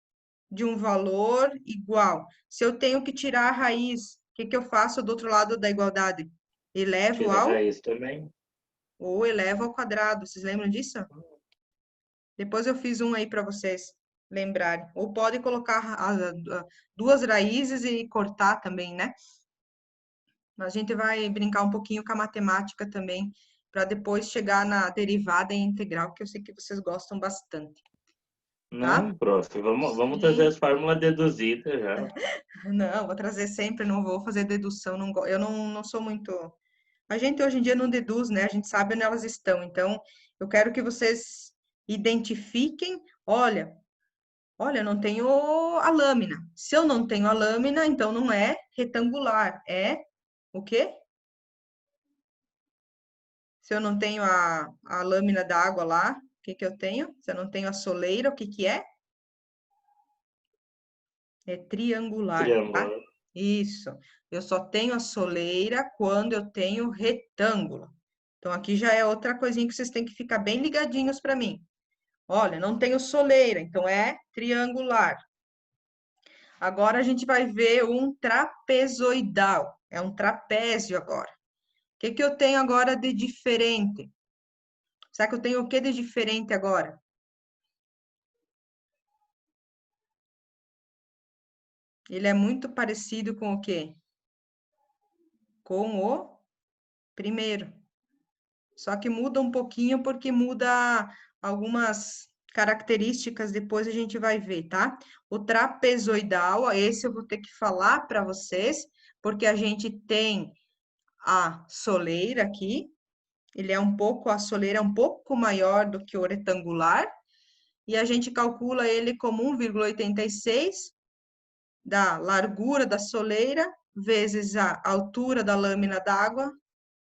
de um valor igual, se eu tenho que tirar a raiz, o que que eu faço do outro lado da igualdade? Elevo Tira a ao raiz também. ou elevo ao quadrado. Vocês lembram disso? Depois eu fiz um aí para vocês lembrarem. Ou pode colocar duas raízes e cortar também, né? A gente vai brincar um pouquinho com a matemática também, para depois chegar na derivada e integral, que eu sei que vocês gostam bastante, tá? Não, prof, vamos trazer Sim. as fórmulas deduzidas já. Não, vou trazer sempre, não vou fazer dedução, eu não sou muito. A gente hoje em dia não deduz, né? A gente sabe onde elas estão. Então, eu quero que vocês identifiquem, olha, eu não tenho a lâmina. Se eu não tenho a lâmina, então não é retangular, é o quê? Se eu não tenho a lâmina d'água lá, o que que eu tenho? Se eu não tenho a soleira, o que que é? É triangular, tá? Triângulo. Isso. Eu só tenho a soleira quando eu tenho retângulo. Então, aqui já é outra coisinha que vocês têm que ficar bem ligadinhos para mim. Olha, não tenho soleira, então é triangular. Agora a gente vai ver um trapezoidal. É um trapézio agora. O que que eu tenho agora de diferente? Será que eu tenho o que de diferente agora? Ele é muito parecido com o quê? Com o primeiro. Só que muda um pouquinho porque muda algumas características, depois a gente vai ver, tá? O trapezoidal, esse eu vou ter que falar para vocês, porque a gente tem a soleira aqui, a soleira é um pouco maior do que o retangular, e a gente calcula ele como 1,86 da largura da soleira vezes a altura da lâmina d'água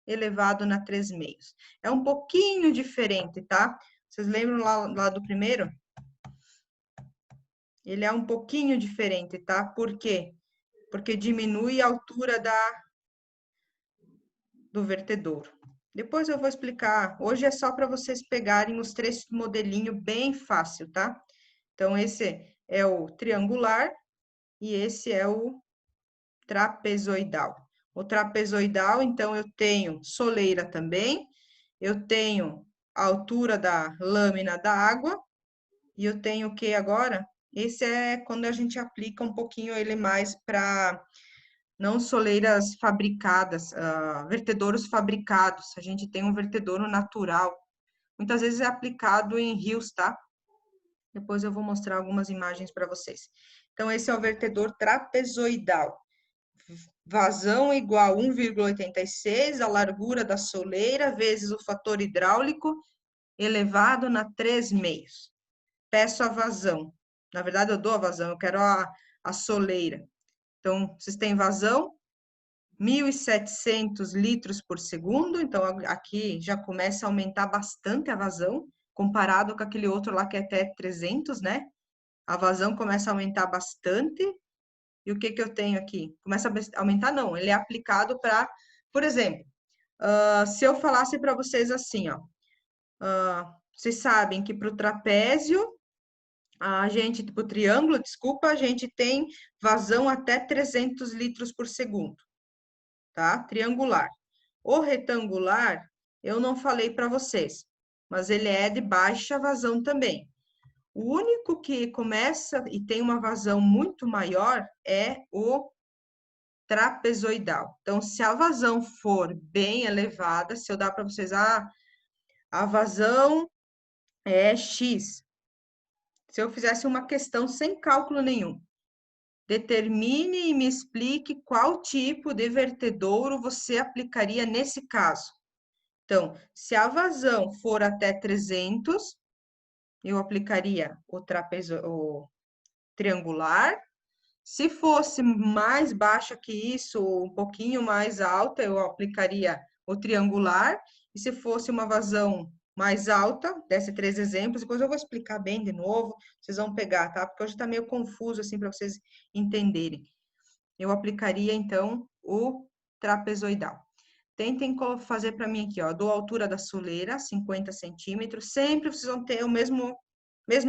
elevado na 3/6. É um pouquinho diferente, tá? Vocês lembram lá do primeiro? Ele é um pouquinho diferente, tá? Por quê? Porque diminui a altura do vertedouro. Depois eu vou explicar. Hoje é só para vocês pegarem os três modelinhos bem fácil, tá? Então, esse é o triangular e esse é o trapezoidal. O trapezoidal, então, eu tenho soleira também, eu tenho a altura da lâmina da água, e eu tenho o que agora? Esse é quando a gente aplica um pouquinho ele mais para não soleiras fabricadas, vertedouros fabricados. A gente tem um vertedouro natural. Muitas vezes é aplicado em rios, tá? Depois eu vou mostrar algumas imagens para vocês. Então, esse é o vertedor trapezoidal. Vazão igual a 1,86, a largura da soleira, vezes o fator hidráulico, elevado na 3/4. Peço a vazão. Na verdade, eu dou a vazão, eu quero a soleira. Então, vocês têm vazão, 1.700 litros por segundo. Então, aqui já começa a aumentar bastante a vazão, comparado com aquele outro lá que é até 300, né? A vazão começa a aumentar bastante. E o que que eu tenho aqui? Começa a aumentar, não. Ele é aplicado para, por exemplo, se eu falasse para vocês assim, ó. Vocês sabem que para o trapézio, para o triângulo, desculpa, a gente tem vazão até 300 litros por segundo, tá? Triangular. O retangular, eu não falei para vocês, mas ele é de baixa vazão também. O único que começa e tem uma vazão muito maior é o trapezoidal. Então, se a vazão for bem elevada, se eu dar para vocês, a vazão é X. Se eu fizesse uma questão sem cálculo nenhum, determine e me explique qual tipo de vertedouro você aplicaria nesse caso. Então, se a vazão for até 300, eu aplicaria o triangular. Se fosse mais baixa que isso, um pouquinho mais alta, eu aplicaria o triangular. E se fosse uma vazão mais alta, desse 3 exemplos, depois eu vou explicar bem de novo, vocês vão pegar, tá? Porque hoje tá meio confuso, assim, para vocês entenderem. Eu aplicaria, então, o trapezoidal. Tentem fazer para mim aqui, ó, dou a altura da soleira, 50 centímetros, sempre vocês vão ter o mesmo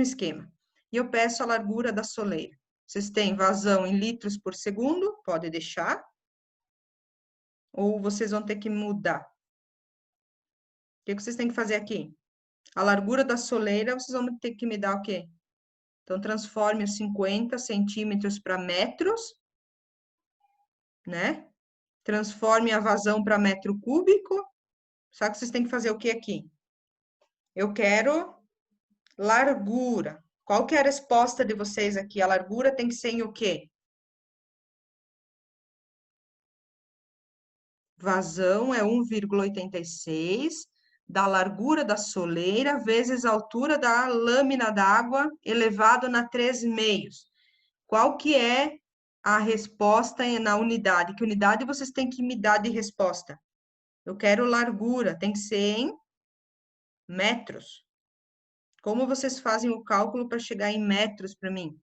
esquema. E eu peço a largura da soleira. Vocês têm vazão em litros por segundo, pode deixar. Ou vocês vão ter que mudar. O que vocês têm que fazer aqui? A largura da soleira, vocês vão ter que me dar o quê? Então, transforme os 50 centímetros para metros, né? Transforme a vazão para metro cúbico. Só que vocês têm que fazer o que aqui? Eu quero largura. Qual que é a resposta de vocês aqui? A largura tem que ser em o quê? Vazão é 1,86 da largura da soleira vezes a altura da lâmina d'água elevado na 3/4. Qual que é a resposta na unidade? Que unidade vocês têm que me dar de resposta? Eu quero largura, tem que ser em metros. Como vocês fazem o cálculo para chegar em metros para mim?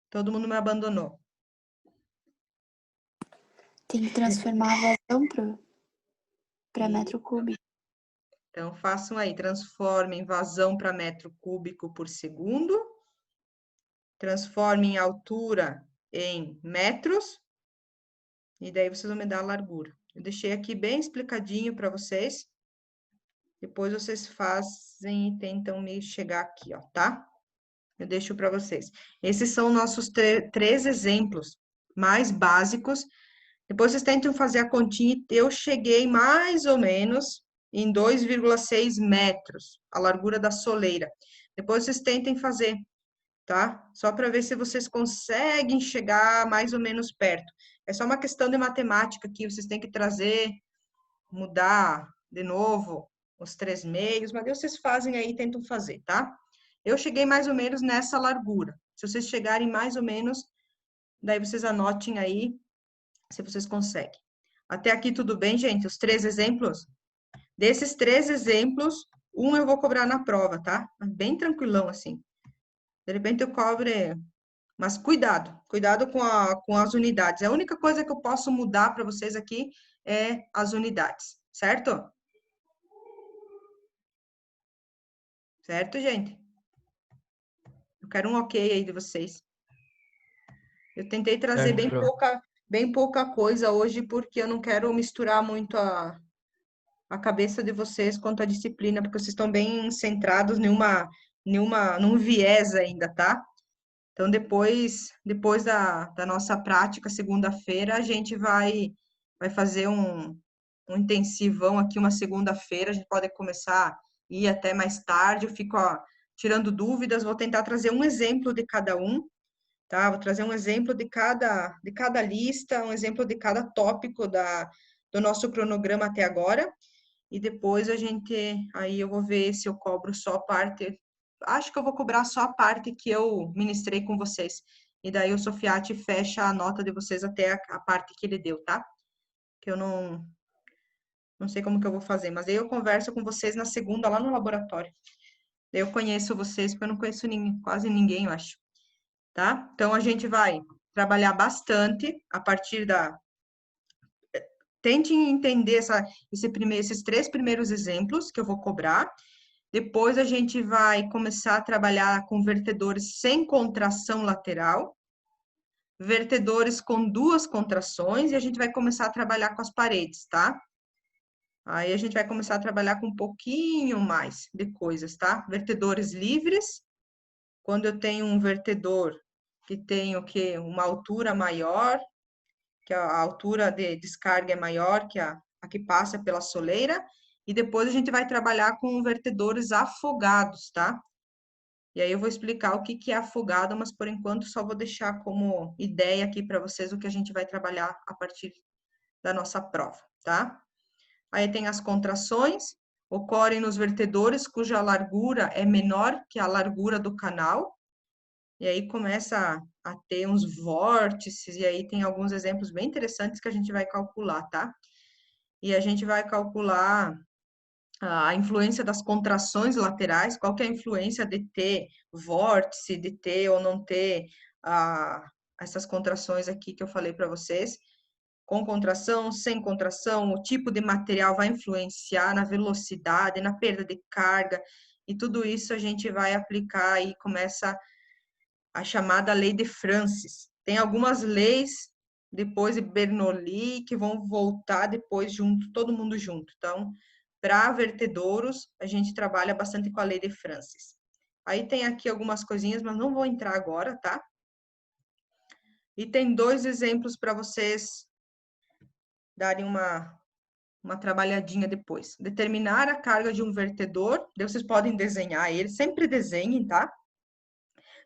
Todo mundo me abandonou. Tem que transformar a vazão para metro cúbico. Então, façam aí, transformem vazão para metro cúbico por segundo. Transformem altura em metros. E daí vocês vão me dar a largura. Eu deixei aqui bem explicadinho para vocês. Depois vocês fazem e tentam me chegar aqui, ó, tá? Eu deixo para vocês. Esses são nossos 3 exemplos mais básicos. Depois vocês tentam fazer a continha. Eu cheguei mais ou menos em 2,6 metros, a largura da soleira. Depois vocês tentem fazer, tá? Só para ver se vocês conseguem chegar mais ou menos perto. É só uma questão de matemática aqui, vocês têm que trazer, mudar de novo os 3/4, mas vocês fazem aí, tentam fazer, tá? Eu cheguei mais ou menos nessa largura. Se vocês chegarem mais ou menos, daí vocês anotem aí, se vocês conseguem. Até aqui tudo bem, gente? Os 3 exemplos? Desses 3 exemplos, um eu vou cobrar na prova, tá? Bem tranquilão, assim. De repente eu cobre... Mas cuidado com as unidades. A única coisa que eu posso mudar para vocês aqui é as unidades, certo? Certo, gente? Eu quero um ok aí de vocês. Eu tentei trazer Certo, Pro. bem pouca coisa hoje, porque eu não quero misturar muito a cabeça de vocês quanto à disciplina, porque vocês estão bem centrados num viés ainda, tá? Então, depois da nossa prática, segunda-feira, a gente vai fazer um intensivão aqui, uma segunda-feira, a gente pode começar a ir até mais tarde, eu fico tirando dúvidas, vou tentar trazer um exemplo de cada um, tá? Vou trazer um exemplo de cada lista, um exemplo de cada tópico do nosso cronograma até agora, e depois aí eu vou ver se eu cobro só a parte, acho que eu vou cobrar só a parte que eu ministrei com vocês, e daí o Sofiati fecha a nota de vocês até a parte que ele deu, tá? Que eu não sei como que eu vou fazer, mas aí eu converso com vocês na segunda lá no laboratório. Daí eu conheço vocês, porque eu não conheço quase ninguém, eu acho, tá? Então a gente vai trabalhar bastante a partir Tente entender esses 3 primeiros exemplos que eu vou cobrar. Depois a gente vai começar a trabalhar com vertedores sem contração lateral, vertedores com 2 contrações, e a gente vai começar a trabalhar com as paredes, tá? Aí a gente vai começar a trabalhar com um pouquinho mais de coisas, tá? Vertedores livres. Quando eu tenho um vertedor que tem o quê? Uma altura maior, que a altura de descarga é maior que a que passa pela soleira, e depois a gente vai trabalhar com vertedores afogados, tá? E aí eu vou explicar o que é afogado, mas por enquanto só vou deixar como ideia aqui para vocês o que a gente vai trabalhar a partir da nossa prova, tá? Aí tem as contrações, ocorrem nos vertedores cuja largura é menor que a largura do canal, e aí começa a ter uns vórtices, e aí tem alguns exemplos bem interessantes que a gente vai calcular, tá? E a gente vai calcular a influência das contrações laterais, qual que é a influência de ter vórtice, de ter ou não ter essas contrações aqui que eu falei para vocês. Com contração, sem contração, o tipo de material vai influenciar na velocidade, na perda de carga, e tudo isso a gente vai aplicar e começa a chamada lei de Francis. Tem algumas leis depois de Bernoulli que vão voltar depois junto, todo mundo junto. Então, para vertedouros, a gente trabalha bastante com a lei de Francis. Aí tem aqui algumas coisinhas, mas não vou entrar agora, tá? E tem 2 exemplos para vocês darem uma trabalhadinha depois. Determinar a carga de um vertedor, daí vocês podem desenhar ele, sempre desenhem, tá?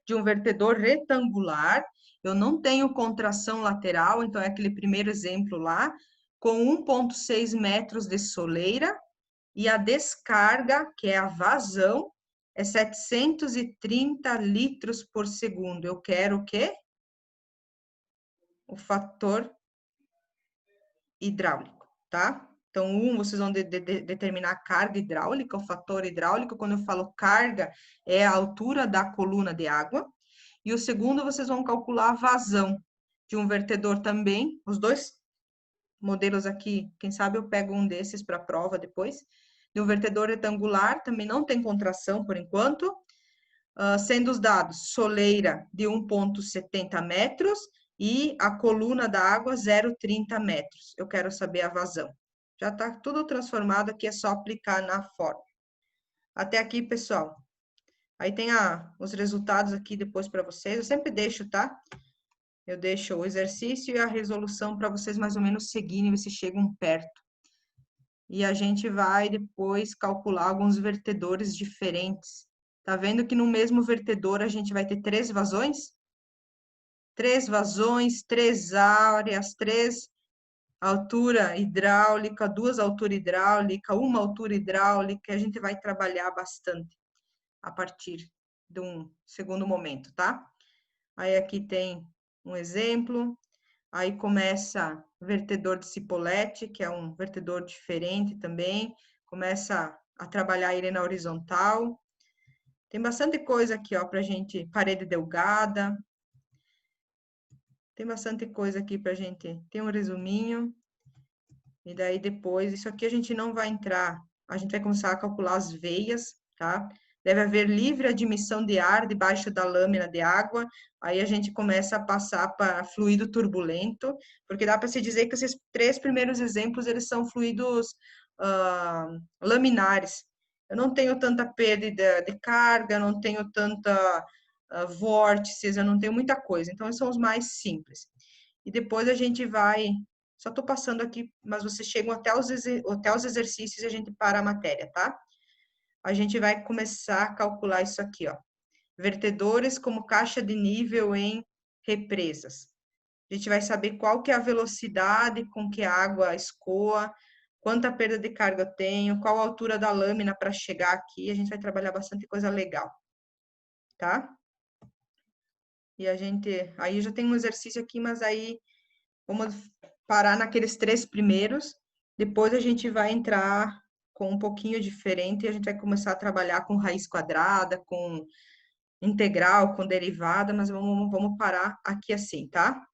De um vertedor retangular, eu não tenho contração lateral, então é aquele primeiro exemplo lá, com 1,6 metros de soleira, e a descarga, que é a vazão, é 730 litros por segundo. Eu quero o quê? O fator hidráulico, tá? Então, vocês vão determinar a carga hidráulica, o fator hidráulico. Quando eu falo carga, é a altura da coluna de água. E o segundo, vocês vão calcular a vazão de um vertedor também. Os 2 modelos aqui, quem sabe eu pego um desses para a prova depois. De um vertedor retangular, também não tem contração por enquanto. Sendo os dados soleira de 1,70 metros e a coluna da água 0,30 metros. Eu quero saber a vazão. Já está tudo transformado aqui, é só aplicar na fórmula. Até aqui, pessoal. Aí tem os resultados aqui depois para vocês. Eu sempre deixo, tá? Eu deixo o exercício e a resolução para vocês mais ou menos seguirem, ver se chegam perto. E a gente vai depois calcular alguns vertedores diferentes. Tá vendo que no mesmo vertedor a gente vai ter 3 vazões? 3 vazões, 3 áreas, 3 altura hidráulica, 2 altura hidráulica, 1 altura hidráulica. A gente vai trabalhar bastante a partir de um segundo momento, tá? Aí aqui tem um exemplo. Aí começa vertedor de cipolete, que é um vertedor diferente também. Começa a trabalhar ele na horizontal. Tem bastante coisa aqui, ó, pra gente, parede delgada. Tem bastante coisa aqui pra gente, tem um resuminho. E daí depois, isso aqui a gente não vai entrar, a gente vai começar a calcular as veias, tá? deve haver livre admissão de ar debaixo da lâmina de água. Aí a gente começa a passar para fluido turbulento, porque dá para se dizer que esses 3 primeiros exemplos, eles são fluidos laminares. Eu não tenho tanta perda de carga, eu não tenho tanta vórtices, eu não tenho muita coisa. Então, esses são os mais simples. E depois a gente vai... Só estou passando aqui, mas vocês chegam até os exercícios e a gente para a matéria, tá? A gente vai começar a calcular isso aqui, ó. Vertedores como caixa de nível em represas. A gente vai saber qual que é a velocidade com que a água escoa, quanta perda de carga eu tenho, qual a altura da lâmina para chegar aqui. A gente vai trabalhar bastante coisa legal, tá? E a gente... Aí já tem um exercício aqui, mas aí vamos parar naqueles 3 primeiros. Depois a gente vai entrar com um pouquinho diferente e a gente vai começar a trabalhar com raiz quadrada, com integral, com derivada, mas vamos parar aqui assim, tá?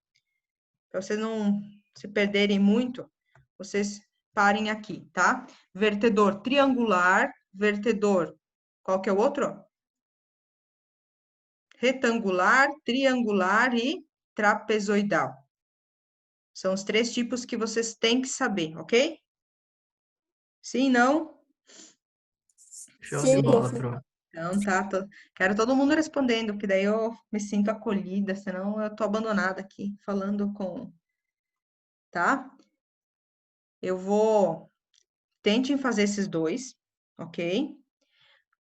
Para vocês não se perderem muito, vocês parem aqui, tá? Vertedor triangular, vertedor, qual que é o outro? Retangular, triangular e trapezoidal. São os 3 tipos que vocês têm que saber, ok? Sim, não? Show Sim, de bola, prof. Pro. Então, tá. Quero todo mundo respondendo, porque daí eu me sinto acolhida, senão eu tô abandonada aqui, falando com... Tá? Eu vou... Tentem fazer esses 2, ok?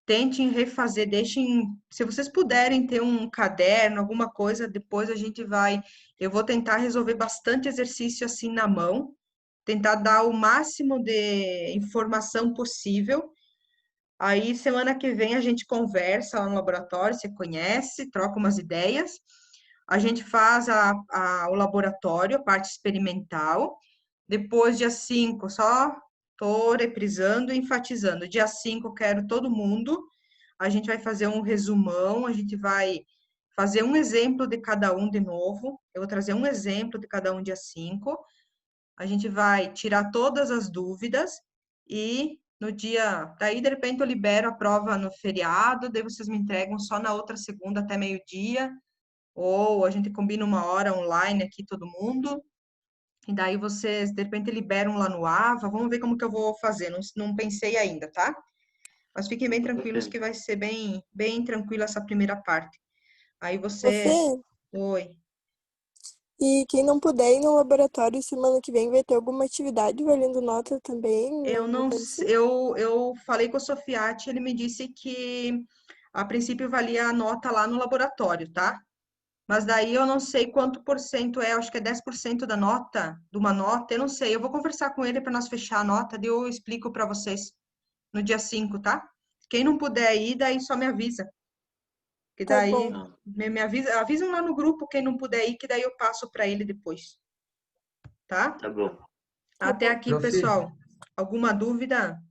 Tentem refazer, deixem... Se vocês puderem ter um caderno, alguma coisa, depois a gente vai... Eu vou tentar resolver bastante exercício assim na mão, tentar dar o máximo de informação possível. Aí, semana que vem, a gente conversa lá no laboratório, você conhece, troca umas ideias. A gente faz o laboratório, a parte experimental. Depois, dia 5, só estou reprisando e enfatizando. Dia 5, quero todo mundo. A gente vai fazer um resumão, a gente vai fazer um exemplo de cada um de novo. Eu vou trazer um exemplo de cada um dia 5. A gente vai tirar todas as dúvidas e no dia... Daí, de repente, eu libero a prova no feriado, daí vocês me entregam só na outra segunda até meio-dia, ou a gente combina uma hora online aqui, todo mundo, e daí vocês, de repente, liberam lá no AVA. Vamos ver como que eu vou fazer, não pensei ainda, tá? Mas fiquem bem tranquilos que vai ser bem, bem tranquila essa primeira parte. Aí vocês... Prof, Oi. e quem não puder ir no laboratório semana que vem vai ter alguma atividade valendo nota também? Eu Alguma não coisa sei, assim? eu falei com o Sofiati, ele me disse que a princípio valia a nota lá no laboratório, tá? Mas daí eu não sei quanto por cento é, acho que é 10% da nota, de uma nota, eu não sei. Eu vou conversar com ele para nós fechar a nota, daí eu explico para vocês no dia 5, tá? Quem não puder ir, daí só me avisa. Que Tá daí bom. Não, me avisa, avisam lá no grupo quem não puder ir, que daí eu passo para ele depois, tá? tá bom. Tá Até bom. aqui, Prof, pessoal. Alguma dúvida?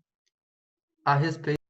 a respeito